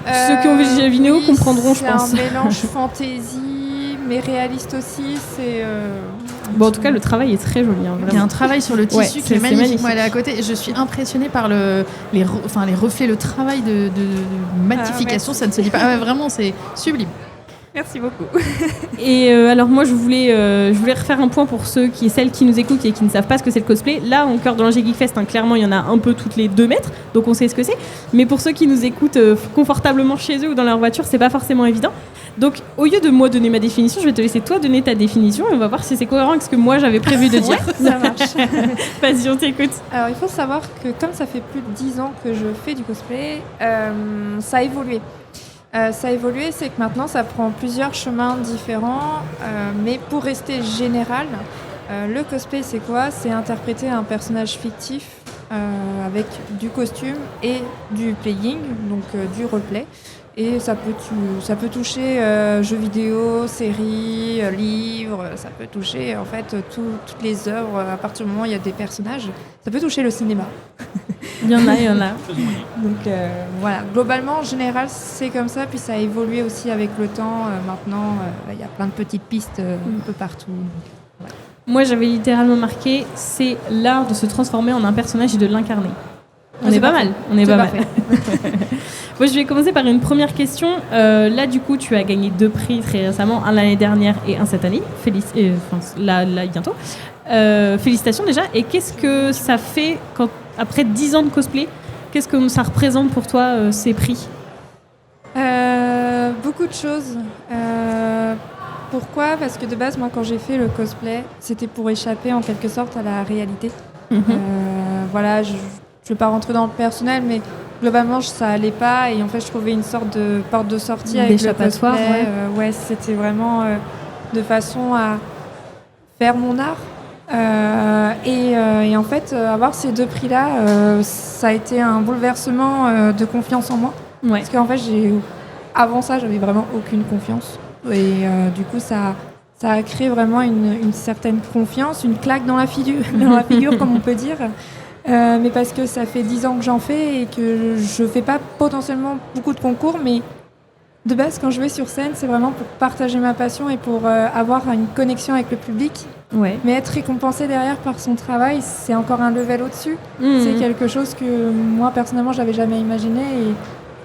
Ceux qui ont vu la vidéo comprendront, je pense. C'est un mélange fantasy, mais réaliste aussi. Bon, en tout cas, le travail est très joli. Il y a un travail sur le tissu qui est magnifique. Moi, elle est à côté. Je suis impressionnée par les reflets, le travail de matification. Ça ne se dit pas. Vraiment, c'est sublime. Merci beaucoup. Et alors moi je voulais refaire un point pour celles qui nous écoutent et qui ne savent pas ce que c'est le cosplay. Là, au cœur de l'Angers Geek Fest, clairement il y en a un peu toutes les 2 mètres, donc on sait ce que c'est. Mais pour ceux qui nous écoutent confortablement chez eux ou dans leur voiture, c'est pas forcément évident. Donc au lieu de moi donner ma définition, je vais te laisser toi donner ta définition et on va voir si c'est cohérent avec ce que moi j'avais prévu de dire. Ça marche. Vas-y, on t'écoute. Alors il faut savoir que comme ça fait plus de 10 ans que je fais du cosplay, ça a évolué. C'est que maintenant ça prend plusieurs chemins différents, mais pour rester général, le cosplay c'est quoi? C'est interpréter un personnage fictif avec du costume et du playing, donc du roleplay. Et ça peut toucher jeux vidéo, séries, livres, ça peut toucher en fait toutes les œuvres à partir du moment où il y a des personnages. Ça peut toucher le cinéma. Il y en a. Donc voilà, globalement en général c'est comme ça, puis ça a évolué aussi avec le temps. Maintenant il y a plein de petites pistes un peu partout. Ouais. Moi j'avais littéralement marqué, c'est l'art de se transformer en un personnage et de l'incarner. On est pas mal. Moi, je vais commencer par une première question. Là, du coup, tu as gagné 2 prix très récemment, un l'année dernière et un cette année. Là, bientôt. Félicitations déjà. Et qu'est-ce que ça fait après 10 ans de cosplay? Qu'est-ce que ça représente pour toi, ces prix? Beaucoup de choses. Pourquoi? Parce que de base, moi, quand j'ai fait le cosplay, c'était pour échapper en quelque sorte à la réalité. Voilà, je ne vais pas rentrer dans le personnel, mais globalement, ça allait pas. Et en fait, je trouvais une sorte de porte de sortie avec le cosplay. Ouais, c'était vraiment de façon à faire mon art. Et en fait, avoir ces 2 prix-là, ça a été un bouleversement de confiance en moi. Ouais. Parce qu'en fait, avant ça, j'avais vraiment aucune confiance. Et du coup, ça a créé vraiment une certaine confiance, une claque dans la figure, comme on peut dire. Mais parce que ça fait 10 ans que j'en fais et que je fais pas potentiellement beaucoup de concours, mais De base, quand je vais sur scène, c'est vraiment pour partager ma passion et pour avoir une connexion avec le public. Ouais. Mais être récompensé derrière par son travail, c'est encore un level au-dessus. C'est quelque chose que moi, personnellement, j'avais jamais imaginé. Et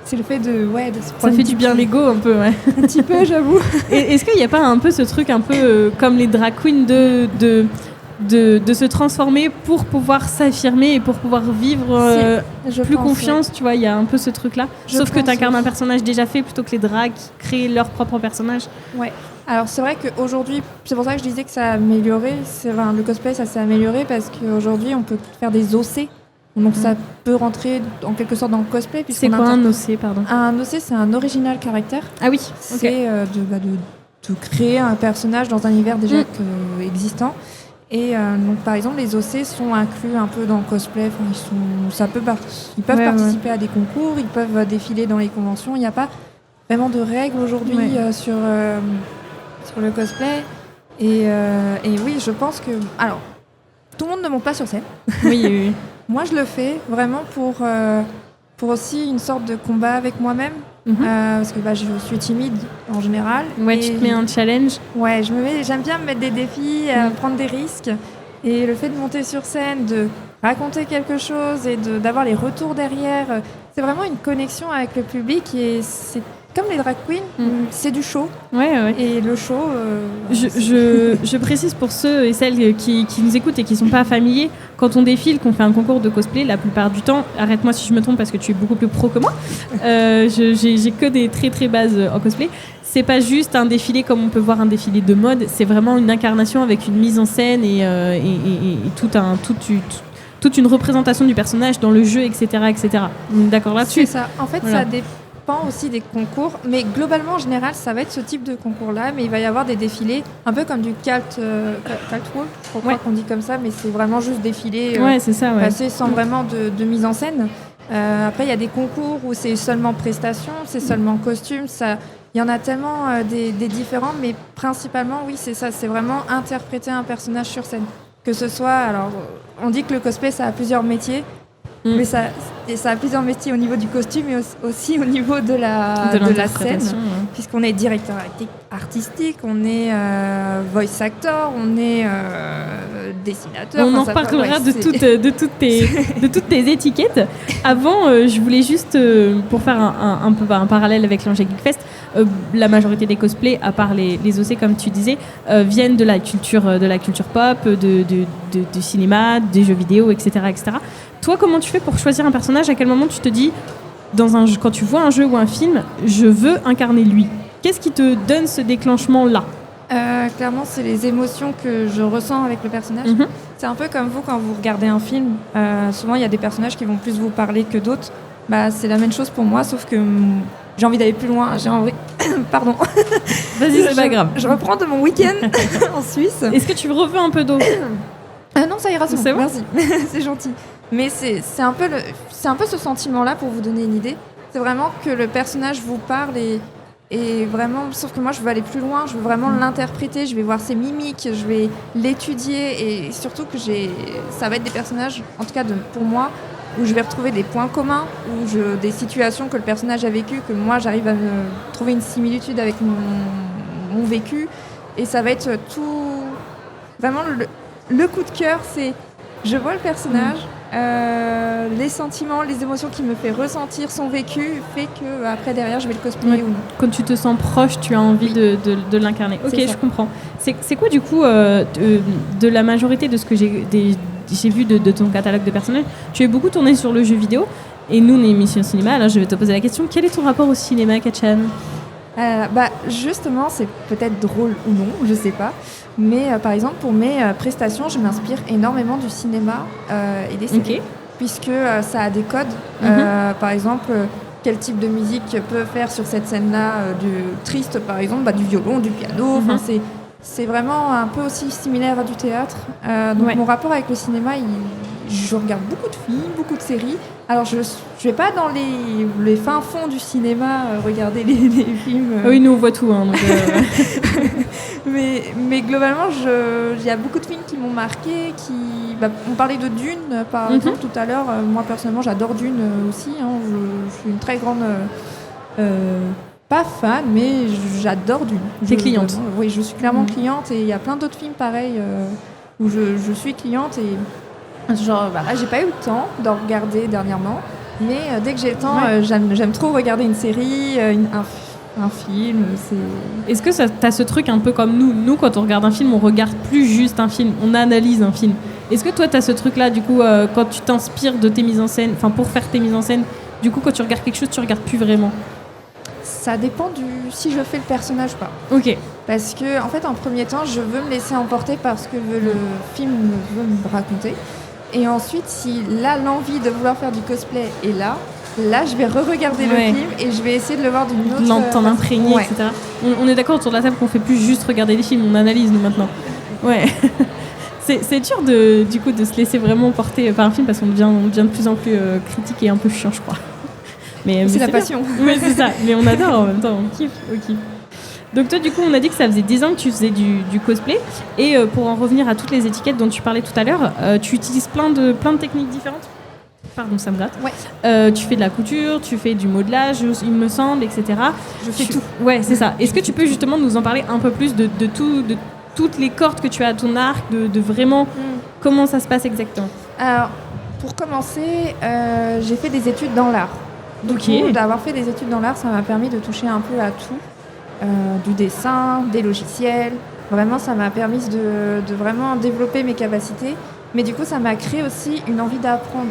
c'est le fait de se Ça prendre fait du bien l'ego un peu, ouais. un petit peu, j'avoue. Et est-ce qu'il n'y a pas un peu ce truc un peu comme les drag queens de se transformer pour pouvoir s'affirmer et pour pouvoir vivre plus confiance, tu vois, il y a un peu ce truc-là. Sauf que tu incarnes un personnage déjà fait plutôt que les drags qui créent leur propre personnage. Ouais. Alors c'est vrai qu'aujourd'hui, c'est pour ça que je disais que ça a amélioré. Le cosplay, ça s'est amélioré parce qu'aujourd'hui, on peut faire des OC. Donc ça peut rentrer en quelque sorte dans le cosplay. C'est quoi un OC, pardon? Un OC, c'est un original character. Ah oui, c'est de créer un personnage dans un univers déjà existant. Et donc par exemple, les OC sont inclus un peu dans le cosplay. Ils peuvent participer à des concours, ils peuvent défiler dans les conventions. Il n'y a pas vraiment de règles aujourd'hui sur le cosplay. Et oui, je pense que... Alors, tout le monde ne monte pas sur scène. Oui. Moi, je le fais vraiment pour aussi une sorte de combat avec moi-même. Parce que je suis timide en général. Ouais, tu te mets un challenge. Ouais, j'aime bien me mettre des défis, prendre des risques. Et le fait de monter sur scène, de raconter quelque chose et d'avoir les retours derrière, c'est vraiment une connexion avec le public. Et c'est comme les drag queens, c'est du show. Ouais. Et le show... Je précise pour ceux et celles qui nous écoutent et qui ne sont pas familiers, quand on défile, qu'on fait un concours de cosplay, la plupart du temps, arrête-moi si je me trompe parce que tu es beaucoup plus pro que moi, j'ai que des très très bases en cosplay. C'est pas juste un défilé comme on peut voir un défilé de mode, c'est vraiment une incarnation avec une mise en scène et toute une représentation du personnage dans le jeu, etc. D'accord là-dessus? C'est ça. En fait, ça dépend aussi des concours, mais globalement, en général, ça va être ce type de concours-là, mais il va y avoir des défilés, un peu comme du Calt Walk, je crois qu'on dit comme ça, mais c'est vraiment juste défilé, c'est ça, passer sans vraiment de mise en scène. Après, il y a des concours où c'est seulement prestations, c'est seulement costumes, il y en a tellement des différents, mais principalement, oui, c'est ça, c'est vraiment interpréter un personnage sur scène. Que ce soit, alors, on dit que le cosplay, ça a plusieurs métiers, mais ça a plusieurs métiers au niveau du costume et aussi au niveau de la scène, puisqu'on est directeur artistique, on est voice actor, on est dessinateur. On en reparlera de toutes tes étiquettes. Avant, je voulais juste, pour faire un peu un parallèle avec l'Angers Geek Fest, la majorité des cosplays, à part les OC comme tu disais, viennent de la culture pop, du cinéma, des jeux vidéo, etc. Toi, comment tu fais pour choisir un personnage? À quel moment tu te dis, quand tu vois un jeu ou un film, je veux incarner lui? Qu'est-ce qui te donne ce déclenchement-là? Clairement, c'est les émotions que je ressens avec le personnage. C'est un peu comme vous quand vous regardez un film. Souvent, il y a des personnages qui vont plus vous parler que d'autres. C'est la même chose pour moi, sauf que j'ai envie d'aller plus loin. Pardon. Vas-y, c'est pas grave. Je reprends de mon week-end en Suisse. Est-ce que tu veux un peu d'eau? Non, ça ira, c'est bon. Merci. C'est gentil. Mais c'est un peu ce sentiment-là, pour vous donner une idée. C'est vraiment que le personnage vous parle et vraiment, sauf que moi je veux aller plus loin, je veux vraiment l'interpréter, je vais voir ses mimiques, je vais l'étudier et surtout que ça va être des personnages, en tout cas pour moi, où je vais retrouver des points communs, des situations que le personnage a vécues, que moi j'arrive à me trouver une similitude avec mon vécu, et ça va être tout... Vraiment, le coup de cœur, c'est... Je vois le personnage, les sentiments, les émotions qu'il me fait ressentir, son vécu, fait que après derrière je vais le cosplayer ou non. Quand tu te sens proche, tu as envie de l'incarner. Ok, je comprends. C'est quoi du coup de la majorité de ce que j'ai vu de ton catalogue de personnages? Tu es beaucoup tourné sur le jeu vidéo et nous on est Mission Cinéma, alors je vais te poser la question, quel est ton rapport au cinéma, Katchan? Justement, c'est peut-être drôle ou non, je sais pas. Mais par exemple, pour mes prestations, je m'inspire énormément du cinéma et des séries, puisque ça a des codes. Par exemple, quel type de musique peut faire sur cette scène-là, du triste par exemple, du violon, du piano. C'est vraiment un peu aussi similaire à du théâtre. Donc mon rapport avec le cinéma, je regarde beaucoup de films, beaucoup de séries. Alors je vais pas dans les fins fonds du cinéma regarder les films. Oui, nous on voit tout. Donc, mais globalement, il y a beaucoup de films qui m'ont marqué. On parlait de Dune par exemple tout à l'heure. Moi personnellement, j'adore Dune aussi. Je suis une très grande pas fan, mais j'adore Dune. T'es cliente. Oui, je suis clairement cliente et il y a plein d'autres films pareils où je suis cliente et genre, là, j'ai pas eu le temps d'en regarder dernièrement, mais dès que j'ai le temps, j'aime trop regarder une série, un film. Est-ce que t'as ce truc un peu comme nous ? Nous, quand on regarde un film, on regarde plus juste un film, on analyse un film. Est-ce que toi, t'as ce truc-là, du coup, quand tu t'inspires de tes mises en scène, enfin pour faire tes mises en scène, du coup, quand tu regardes quelque chose, tu regardes plus vraiment ? Ça dépend si je fais le personnage ou pas. Ok. Parce que, en fait, en premier temps, je veux me laisser emporter par ce que le film veut me raconter. Et ensuite, si là, l'envie de vouloir faire du cosplay est là, je vais re-regarder le film et je vais essayer de le voir d'une autre... T'en imprégner, etc. On est d'accord autour de la table qu'on fait plus juste regarder les films, on analyse nous maintenant. Ouais. C'est dur du coup de se laisser vraiment porter par un film parce qu'on devient de plus en plus critique et un peu chiant, je crois. Mais c'est la passion. Oui, c'est ça. Mais on adore en même temps, on kiffe. Donc toi, du coup, on a dit que ça faisait 10 ans que tu faisais du cosplay. Et pour en revenir à toutes les étiquettes dont tu parlais tout à l'heure, tu utilises plein de techniques différentes. Pardon, ça me gratte. Ouais. Tu fais de la couture, tu fais du modelage, il me semble, etc. Je fais tout. Ouais, c'est ça. Est-ce que tu peux justement nous en parler un peu plus de toutes les cordes que tu as à ton arc, de vraiment comment ça se passe exactement ? Alors, pour commencer, j'ai fait des études dans l'art. Du coup, d'avoir fait des études dans l'art, ça m'a permis de toucher un peu à tout. Du dessin, des logiciels. Vraiment, ça m'a permis de vraiment développer mes capacités. Mais du coup, ça m'a créé aussi une envie d'apprendre.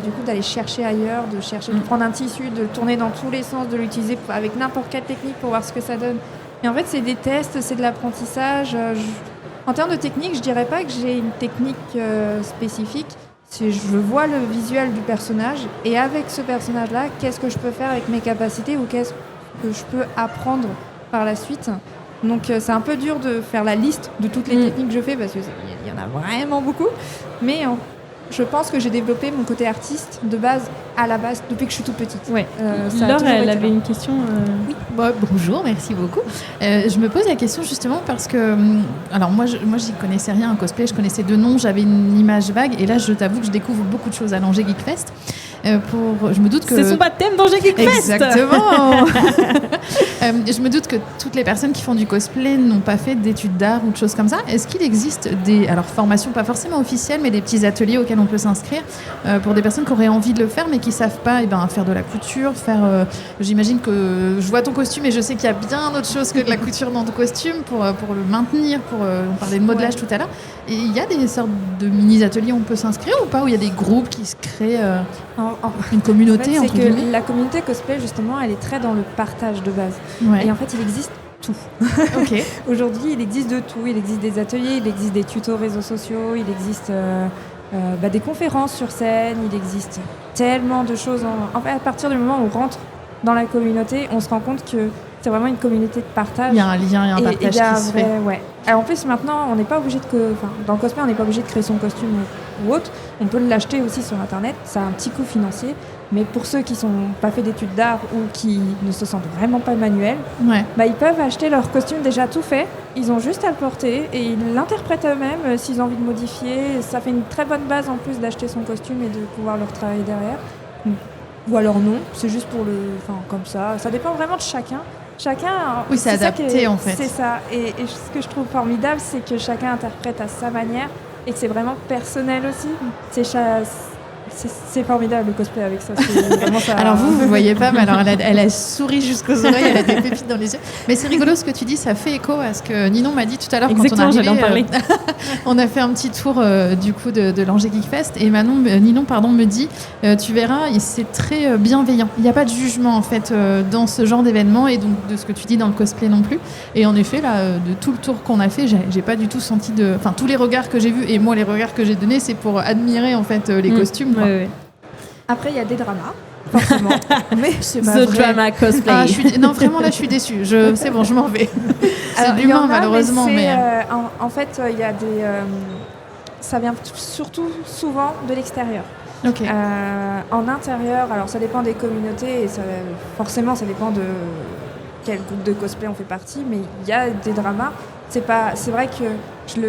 Du coup, d'aller chercher ailleurs, de prendre un tissu, de le tourner dans tous les sens, de l'utiliser avec n'importe quelle technique pour voir ce que ça donne. Et en fait, c'est des tests, c'est de l'apprentissage. En termes de technique, je dirais pas que j'ai une technique spécifique. Je vois le visuel du personnage et avec ce personnage-là, qu'est-ce que je peux faire avec mes capacités ou qu'est-ce que je peux apprendre par la suite. Donc c'est un peu dur de faire la liste de toutes les techniques que je fais parce qu'il y en a vraiment beaucoup. Mais je pense que j'ai développé mon côté artiste à la base, depuis que je suis toute petite. Ouais. Laure, elle avait une question. Oui. Bonjour, merci beaucoup. Je me pose la question justement parce que, alors moi j'y connaissais rien en cosplay, je connaissais deux noms, j'avais une image vague et là je t'avoue que je découvre beaucoup de choses à l'Angers Geek Fest. Je me doute que... C'est son baptême d'Angers Geek Fest. Exactement. Je me doute que toutes les personnes qui font du cosplay n'ont pas fait d'études d'art ou de choses comme ça. Est-ce qu'il existe des formations pas forcément officielles, mais des petits ateliers auxquels on peut s'inscrire pour des personnes qui auraient envie de le faire, mais qui savent pas faire de la couture, j'imagine que je vois ton costume et je sais qu'il y a bien autre chose que de la couture dans ton costume pour le maintenir. On parlait de modelage tout à l'heure. Et il y a des sortes de mini-ateliers où on peut s'inscrire ou pas, où il y a des groupes qui se créent une communauté, en fait, entre guillemets. La communauté cosplay, justement, elle est très dans le partage de base. Ouais. Et en fait, il existe tout. Okay. Aujourd'hui, il existe de tout. Il existe des ateliers, il existe des tutos réseaux sociaux, il existe des conférences sur scène, il existe tellement de choses. En fait, à partir du moment où on rentre dans la communauté, on se rend compte que c'est vraiment une communauté de partage. Il y a un lien et un partage qui se fait. Ouais. Alors en plus, maintenant, on n'est pas obligé dans le cosplay, on n'est pas obligé de créer son costume ou autre. On peut l'acheter aussi sur Internet. Ça a un petit coût financier. Mais pour ceux qui n'ont pas fait d'études d'art ou qui ne se sentent vraiment pas manuels, ils peuvent acheter leur costume déjà tout fait. Ils ont juste à le porter et ils l'interprètent eux-mêmes s'ils ont envie de modifier. Ça fait une très bonne base en plus d'acheter son costume et de pouvoir le retravailler derrière. Ou alors non, c'est juste pour comme ça. Ça dépend vraiment de chacun. Oui, c'est adapté en fait. C'est ça. Et ce que je trouve formidable, c'est que chacun interprète à sa manière et que c'est vraiment personnel aussi. C'est formidable le cosplay avec ça. Ça. Alors vous voyez pas, mais alors elle a souri jusqu'aux oreilles, elle a des pépites dans les yeux. Mais c'est rigolo ce que tu dis, ça fait écho à ce que Ninon m'a dit tout à l'heure quand on est arrivé. On a fait un petit tour du coup de l'Angers Geek Fest et Ninon me dit, tu verras, c'est très bienveillant. Il n'y a pas de jugement en fait dans ce genre d'événement et donc de ce que tu dis dans le cosplay non plus. Et en effet là, de tout le tour qu'on a fait, j'ai pas du tout senti tous les regards que j'ai vus et moi les regards que j'ai donnés, c'est pour admirer en fait les costumes. Ouais. Après, il y a des dramas, forcément. Mais c'est pas The vrai. Drama Cosplay. Non, vraiment, là, je suis déçue. C'est bon, je m'en vais. C'est l'humain, malheureusement. En fait, il y a des... ça vient surtout souvent de l'extérieur. Okay. En intérieur, alors ça dépend des communautés et forcément, ça dépend de quel groupe de cosplay on fait partie, mais il y a des dramas. C'est vrai que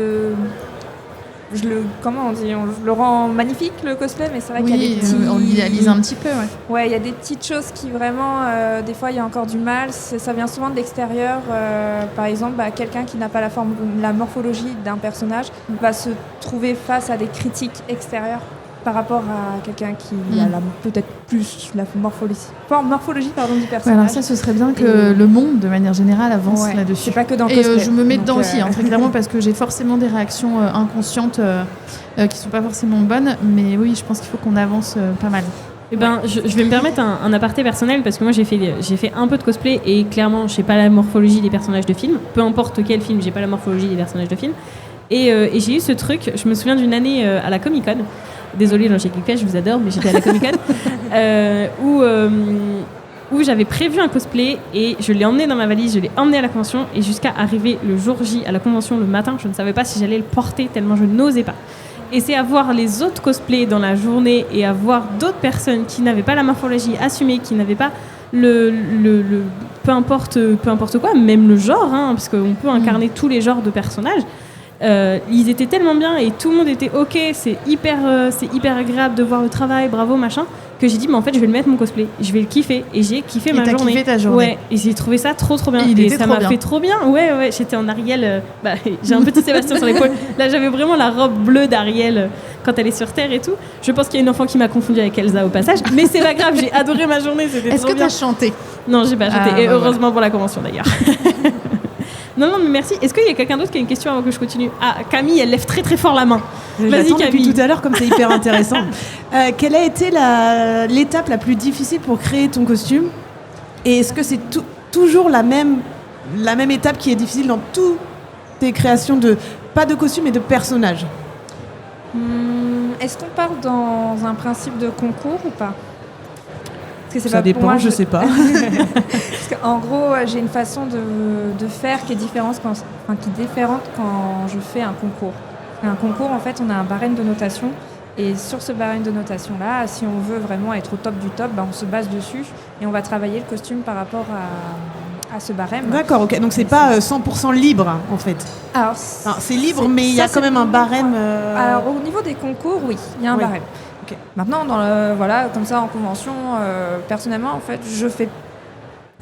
comment on dit, je le rend magnifique le cosplay, mais c'est vrai qu'il y a des petits... on l'idéalise un petit peu, ouais. Ouais, il y a des petites choses qui vraiment, des fois, il y a encore du mal. Ça vient souvent de l'extérieur. Par exemple, quelqu'un qui n'a pas la morphologie d'un personnage va se trouver face à des critiques extérieures par rapport à quelqu'un qui a peut-être plus la morphologie du personnage. Ouais, alors ça, ce serait bien que le monde, de manière générale, avance là-dessus. C'est pas que dans le cosplay. Et je me mets dedans aussi, très clairement, parce que j'ai forcément des réactions inconscientes qui sont pas forcément bonnes. Mais oui, je pense qu'il faut qu'on avance pas mal. Eh ben, je vais me permettre un aparté personnel parce que moi j'ai fait un peu de cosplay et clairement je n'ai pas la morphologie des personnages de film. Peu importe quel film, j'ai pas la morphologie des personnages de film. Et j'ai eu ce truc, je me souviens d'une année à la Comic-Con. Désolée Jean-Jacques, je vous adore, mais j'étais à la Comic-Con où j'avais prévu un cosplay et je l'ai emmené dans ma valise, je l'ai emmené à la convention et jusqu'à arriver le jour J à la convention le matin, je ne savais pas si j'allais le porter tellement je n'osais pas. Et c'est à voir les autres cosplays dans la journée et à voir d'autres personnes qui n'avaient pas la morphologie assumée, qui n'avaient pas peu importe quoi, même le genre, parce qu'on peut incarner tous les genres de personnages. Ils étaient tellement bien et tout le monde était ok, c'est hyper agréable de voir le travail, bravo machin, que j'ai dit mais en fait je vais le mettre mon cosplay, je vais le kiffer et j'ai kiffé ma journée. Kiffé ta journée. Ouais, et j'ai trouvé ça trop bien et ça m'a fait trop bien. Ouais, j'étais en Ariel, j'ai un petit Sébastien sur l'épaule. Là j'avais vraiment la robe bleue d'Ariel quand elle est sur Terre et tout. Je pense qu'il y a une enfant qui m'a confondue avec Elsa au passage, mais c'est pas grave, j'ai adoré ma journée, c'était trop bien. Est-ce que tu as chanté? Non, j'ai pas chanté et heureusement pour la convention d'ailleurs. Non, mais merci. Est-ce qu'il y a quelqu'un d'autre qui a une question avant que je continue? Ah, Camille, elle lève très très fort la main. Vas-y, Camille. Depuis tout à l'heure, comme c'est hyper intéressant. Quelle a été l'étape la plus difficile pour créer ton costume? Et est-ce que c'est toujours la même étape qui est difficile dans toutes tes créations pas de costume, mais de personnages? Est-ce qu'on parle dans un principe de concours ou pas? Ça dépend, je sais pas. Parce qu'en gros, j'ai une façon de faire qui est différente quand je fais un concours. Un concours, en fait, on a un barème de notation. Et sur ce barème de notation-là, si on veut vraiment être au top du top, on se base dessus et on va travailler le costume par rapport à ce barème. D'accord, ok. Donc c'est pas 100% libre, en fait. Alors, c'est libre, mais il y a quand même un barème. Alors, au niveau des concours, oui, il y a un barème. Okay. Maintenant, comme ça en convention, personnellement, en fait,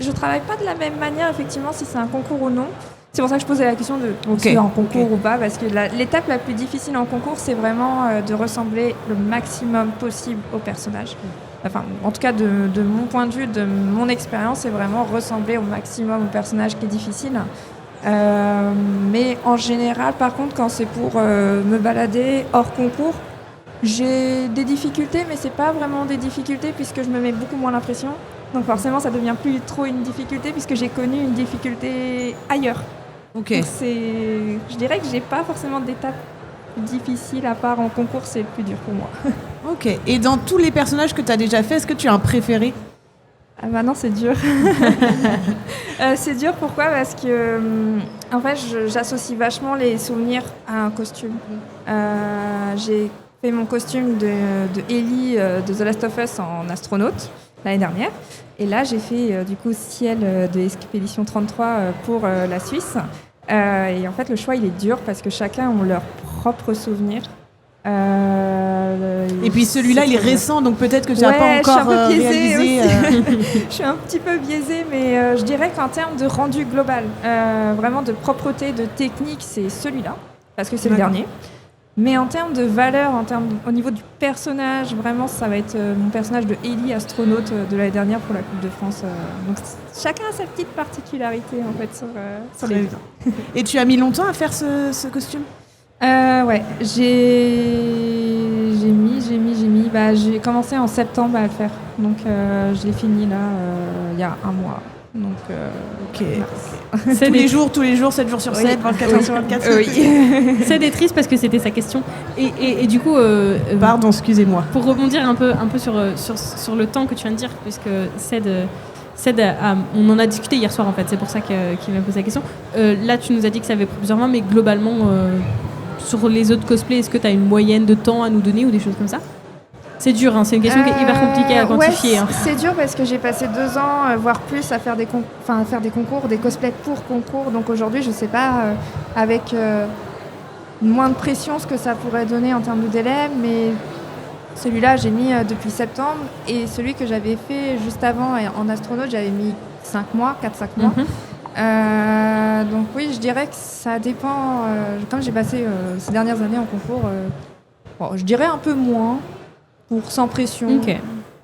je travaille pas de la même manière, effectivement, si c'est un concours ou non. C'est pour ça que je posais la question de si c'est en concours ou pas, parce que l'étape la plus difficile en concours, c'est vraiment de ressembler le maximum possible au personnage. Enfin, en tout cas, de mon point de vue, de mon expérience, c'est vraiment ressembler au maximum au personnage qui est difficile. Mais en général, par contre, quand c'est pour me balader hors concours, j'ai des difficultés, mais c'est pas vraiment des difficultés puisque je me mets beaucoup moins la pression. Donc forcément, ça devient plus trop une difficulté puisque j'ai connu une difficulté ailleurs. Ok. Donc je dirais que j'ai pas forcément d'étape difficile à part en concours, c'est le plus dur pour moi. Ok. Et dans tous les personnages que tu as déjà fait, est-ce que tu as un préféré? Ah bah non, c'est dur. C'est dur, pourquoi? Parce que en fait, j'associe vachement les souvenirs à un costume. J'ai fait mon costume de Ellie de The Last of Us en astronaute l'année dernière. Et là, j'ai fait du coup Ciel de Expédition 33 pour la Suisse. Et en fait, le choix, il est dur parce que chacun a leur propre souvenir. Et puis celui-là, il est récent, donc peut-être que tu n'as pas encore réalisé. Je suis un petit peu biaisée, mais je dirais qu'en termes de rendu global, vraiment de propreté, de technique, c'est celui-là, parce que c'est le dernier. Mais en termes de valeur, au niveau du personnage, vraiment, ça va être mon personnage de Ellie, astronaute de l'année dernière pour la Coupe de France. Donc chacun a sa petite particularité en fait sur les deux. Et tu as mis longtemps à faire ce costume? Ouais, j'ai mis. J'ai commencé en septembre à le faire, donc je l'ai fini là il y a un mois. Donc, ok. Tous les jours, 7 jours sur 7, 24 heures sur 24. Oui. C'est triste parce que c'était sa question. Et du coup. Pardon, excusez-moi. Pour rebondir un peu sur le temps que tu viens de dire, puisque Ced, on en a discuté hier soir en fait, c'est pour ça qu'il m'a posé la question. Là, tu nous as dit que ça avait pris plusieurs mois, mais globalement, sur les autres cosplays, est-ce que tu as une moyenne de temps à nous donner ou des choses comme ça? C'est dur, c'est une question qui est hyper compliquée à quantifier. Ouais, c'est dur parce que j'ai passé 2 ans, voire plus, à faire des concours, des cosplays pour concours. Donc aujourd'hui, je sais pas, avec moins de pression ce que ça pourrait donner en termes de délai, mais celui-là, j'ai mis depuis septembre, et celui que j'avais fait juste avant en astronaute, j'avais mis 4-5 mois. Donc oui, je dirais que ça dépend. Comme j'ai passé ces dernières années en concours, je dirais un peu moins, pour sans pression. Ok.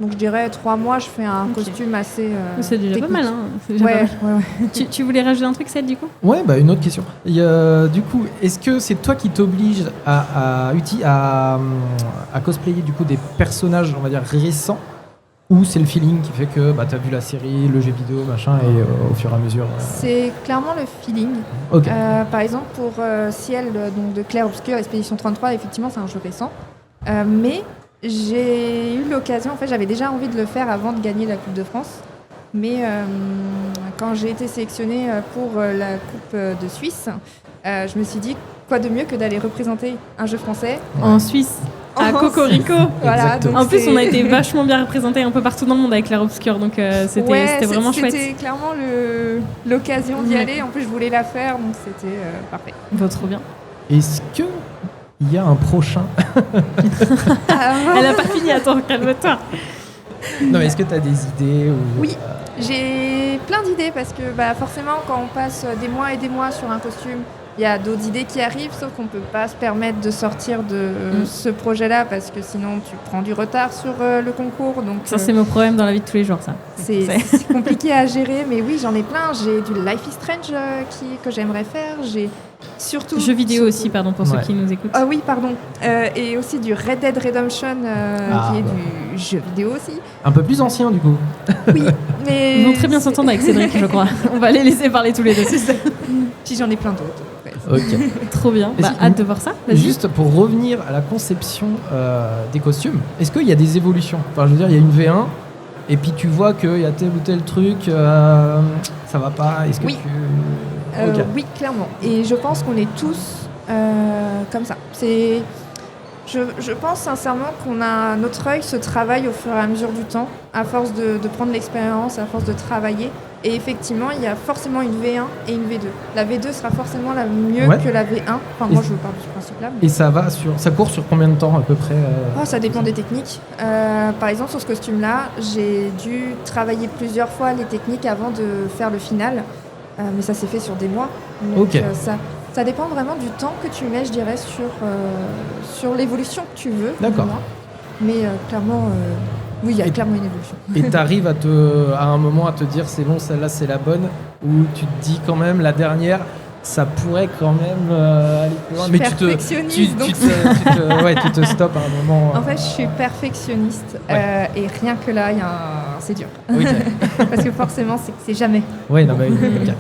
Donc je dirais 3 mois, je fais un costume assez c'est déjà technique. pas mal, hein. C'est déjà pas mal. Tu voulais rajouter un truc, Seth, du coup ? Ouais, une autre question. Du coup, est-ce que c'est toi qui t'obliges à cosplayer du coup des personnages, on va dire, récents, ou c'est le feeling qui fait que t'as vu la série, le jeu vidéo, machin, et au fur et à mesure C'est clairement le feeling. Ok. Par exemple, pour Ciel donc de Clair Obscur, Expédition 33, effectivement, c'est un jeu récent. Mais j'ai eu l'occasion, en fait, j'avais déjà envie de le faire avant de gagner la Coupe de France. Mais quand j'ai été sélectionnée pour la Coupe de Suisse, je me suis dit, quoi de mieux que d'aller représenter un jeu français en Suisse, à Cocorico. Voilà, donc en plus, on a été vachement bien représentés un peu partout dans le monde avec Clair Obscur, donc c'était vraiment chouette. C'était clairement l'occasion d'y aller. En plus, je voulais la faire, donc c'était parfait. Trop bien. Est-ce que il y a un prochain Elle a pas fini, attends, calme-toi. Non, mais est-ce que tu as des idées ou... Oui, j'ai plein d'idées parce que forcément, quand on passe des mois et des mois sur un costume, il y a d'autres idées qui arrivent, sauf qu'on ne peut pas se permettre de sortir de ce projet-là parce que sinon tu prends du retard sur le concours. Donc, ça, c'est mon problème dans la vie de tous les jours, ça. C'est compliqué à gérer, mais oui, j'en ai plein. J'ai du Life is Strange que j'aimerais faire. J'ai surtout... Jeux vidéo aussi, pardon, pour ceux qui nous écoutent. Ah oui, pardon. Et aussi du Red Dead Redemption, qui est du jeu vidéo aussi. Un peu plus ancien, du coup. Oui, mais... Ils vont très bien s'entendre avec Cédric, je crois. On va les laisser parler tous les deux. Si j'en ai plein d'autres. Ok. Trop bien. Hâte de voir ça. Vas-y. Juste pour revenir à la conception des costumes, est-ce qu'il y a des évolutions ? Enfin, je veux dire, il y a une V1, et puis tu vois qu'il y a tel ou tel truc, ça va pas. Est-ce que oui. Okay. Oui, clairement. Et je pense qu'on est tous comme ça. Je pense sincèrement qu'on a notre œil se travaille au fur et à mesure du temps, à force de prendre l'expérience, à force de travailler. Et effectivement, il y a forcément une V1 et une V2. La V2 sera forcément la mieux que la V1. Enfin, moi, je pars de ce principe-là. Mais... Et ça court sur combien de temps à peu près Ça dépend des techniques. Par exemple, sur ce costume-là, j'ai dû travailler plusieurs fois les techniques avant de faire le final. Mais ça s'est fait sur des mois. Donc, ça dépend vraiment du temps que tu mets, je dirais, sur l'évolution que tu veux. D'accord. Mais clairement, oui, il y a clairement une évolution. Et tu arrives à un moment à te dire c'est bon, celle-là c'est la bonne, ou tu te dis quand même la dernière, ça pourrait quand même aller plus loin. Mais tu te stoppes à un moment. En fait, je suis perfectionniste et rien que là, c'est dur. Okay. Parce que forcément, c'est jamais. Oui, non, mais okay.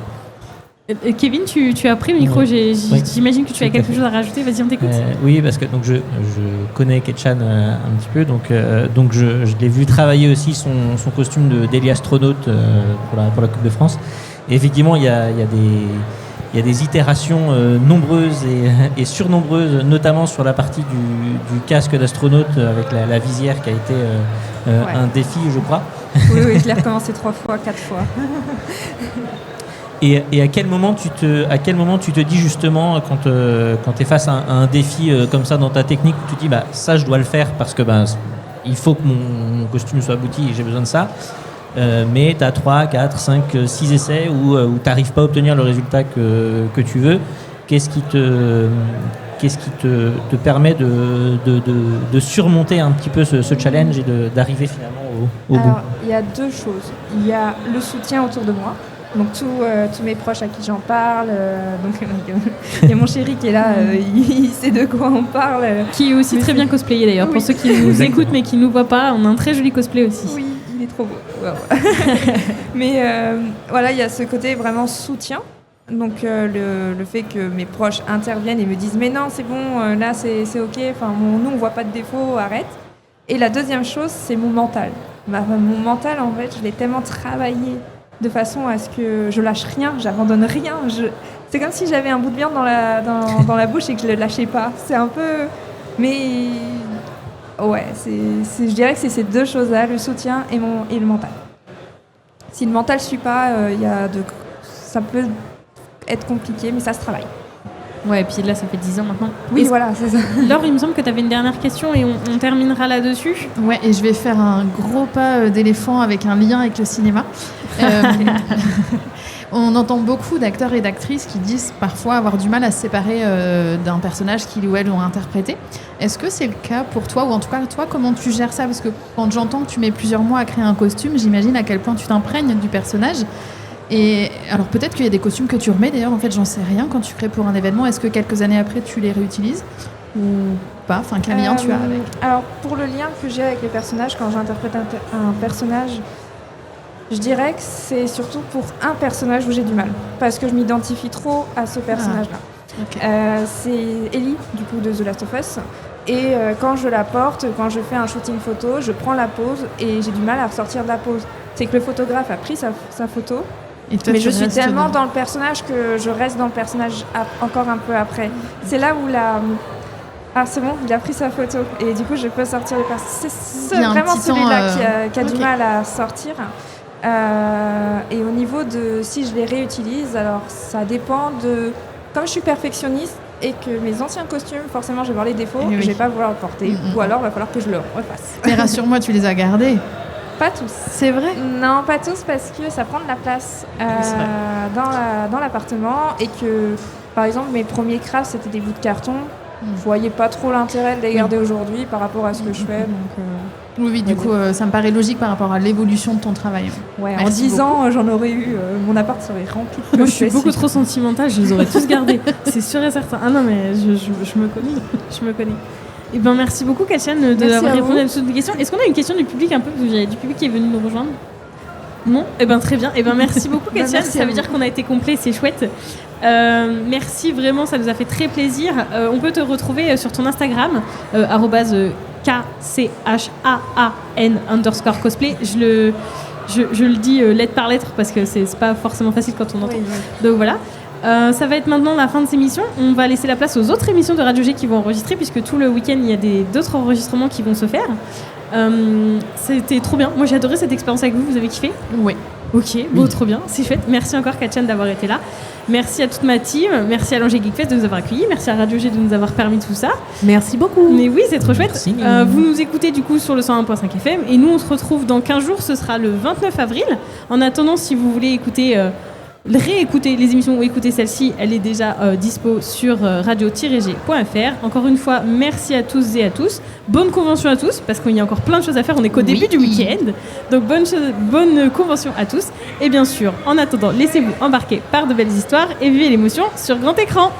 Kevin, tu as pris le micro, j'imagine que tu as quelque chose à rajouter, vas-y, on t'écoute. Oui, parce que donc, je connais Ketchan un petit peu, donc je l'ai vu travailler aussi son costume d'Eli astronaute pour la Coupe de France. Et effectivement, il y a des itérations nombreuses et surnombreuses, notamment sur la partie du casque d'astronaute avec la visière qui a été un défi, je crois. Oui, je l'ai recommencé 3 fois, 4 fois. Et à quel moment tu te dis justement quand tu es face à un défi comme ça dans ta technique, où tu te dis ça je dois le faire parce que il faut que mon costume soit abouti et j'ai besoin de ça, mais tu as 3, 4, 5, 6 essais où tu n'arrives pas à obtenir le résultat que tu veux. Qu'est-ce qui te permet de surmonter un petit peu ce challenge et d'arriver finalement au bout? Alors, il y a 2 choses. Il y a le soutien autour de moi. Donc tous mes proches à qui j'en parle, il y a mon chéri qui est là, il sait de quoi on parle. Qui est aussi très bien cosplayé d'ailleurs, pour ceux qui nous écoutent mais qui ne nous voient pas, on a un très joli cosplay aussi. Oui, il est trop beau. Ouais. Mais voilà, il y a ce côté vraiment soutien. Donc le fait que mes proches interviennent et me disent mais non c'est bon, là c'est ok, enfin, nous on voit pas de défaut, arrête. Et la deuxième chose c'est mon mental. Mon mental en fait je l'ai tellement travaillé de façon à ce que je lâche rien, j'abandonne rien. C'est comme si j'avais un bout de viande dans la bouche et que je le lâchais pas. C'est un peu... Mais ouais, je dirais que c'est ces 2 choses-là, le soutien et le mental. Si le mental ne suit pas, ça peut être compliqué, mais ça se travaille. Ouais, et puis là, ça fait 10 ans maintenant. Oui, voilà, c'est ça. Laure, il me semble que tu avais une dernière question et on terminera là-dessus. Ouais, et je vais faire un gros pas d'éléphant avec un lien avec le cinéma. On entend beaucoup d'acteurs et d'actrices qui disent parfois avoir du mal à se séparer d'un personnage qu'ils ou elles ont interprété. Est-ce que c'est le cas pour toi, ou en tout cas, toi, comment tu gères ça? Parce que quand j'entends que tu mets plusieurs mois à créer un costume, j'imagine à quel point tu t'imprègnes du personnage. Et alors peut-être qu'il y a des costumes que tu remets, d'ailleurs, en fait, j'en sais rien, quand tu crées pour un événement. Est-ce que quelques années après, tu les réutilises ou pas? Enfin, quel lien tu as avec? Alors, pour le lien que j'ai avec les personnages, quand j'interprète un personnage, je dirais que c'est surtout pour un personnage où j'ai du mal, parce que je m'identifie trop à ce personnage-là. Okay. C'est Ellie, du coup, de The Last of Us. Et quand je la porte, quand je fais un shooting photo, je prends la pose et j'ai du mal à ressortir de la pose. C'est que le photographe a pris sa photo, mais je suis tellement dans le personnage que je reste dans le personnage encore un peu après. C'est là où Ah, c'est bon, il a pris sa photo. Et du coup, je peux sortir le personnage. C'est vraiment celui-là qui a du mal à sortir. Et au niveau de si je les réutilise, alors ça dépend de... Comme je suis perfectionniste et que mes anciens costumes, forcément, je vais voir les défauts, je vais pas vouloir le porter. Ou alors, il va falloir que je le refasse. Mais rassure-moi, tu les as gardés? Pas tous. C'est vrai? Non, pas tous, parce que ça prend de la place dans l'appartement. Et que, par exemple, mes premiers crafts, c'était des bouts de carton. Je voyais pas trop l'intérêt de les garder aujourd'hui par rapport à ce que je fais. Donc, oui, du coup, ça me paraît logique par rapport à l'évolution de ton travail. Ouais, en 10 ans, j'en aurais eu. Mon appart serait rempli de... Moi, je suis beaucoup trop sentimentale, je les aurais tous gardés. C'est sûr et certain. Ah non, mais je me connais. Je me connais. Et ben, merci beaucoup, Katiane, d'avoir répondu à toutes les questions. Est-ce qu'on a une question du public un peu? Parce qu'il y a du public qui est venu nous rejoindre. Non? Eh ben, très bien. Eh ben, merci beaucoup, Katiane. Ça veut dire qu'on a été complet, c'est chouette. Merci vraiment, ça nous a fait très plaisir. On peut te retrouver sur ton Instagram, @KCHAAN_cosplay. Je le dis lettre par lettre parce que c'est pas forcément facile quand on entend. Oui. Donc voilà. Ça va être maintenant la fin de cette émission. On va laisser la place aux autres émissions de Radio G qui vont enregistrer, puisque tout le week-end il y a d'autres enregistrements qui vont se faire. C'était trop bien. Moi j'ai adoré cette expérience avec vous. Vous avez kiffé? Oui. Ok, bon, trop bien, c'est chouette. Merci encore, Katiane, d'avoir été là. Merci à toute ma team. Merci à l'Angers Geekfest de nous avoir accueillis. Merci à Radio G de nous avoir permis tout ça. Merci beaucoup. Mais oui, c'est trop chouette. Merci. Vous nous écoutez du coup sur le 101.5 FM. Et nous, on se retrouve dans 15 jours. Ce sera le 29 avril. En attendant, si vous voulez réécouter les émissions ou écouter celle-ci, elle est déjà dispo sur radio-g.fr. Encore une fois, merci à tous et à tous. Bonne convention à tous, parce qu'il y a encore plein de choses à faire. On n'est qu'au début du week-end. Donc bonne convention à tous. Et bien sûr, en attendant, laissez-vous embarquer par de belles histoires et vivez l'émotion sur grand écran.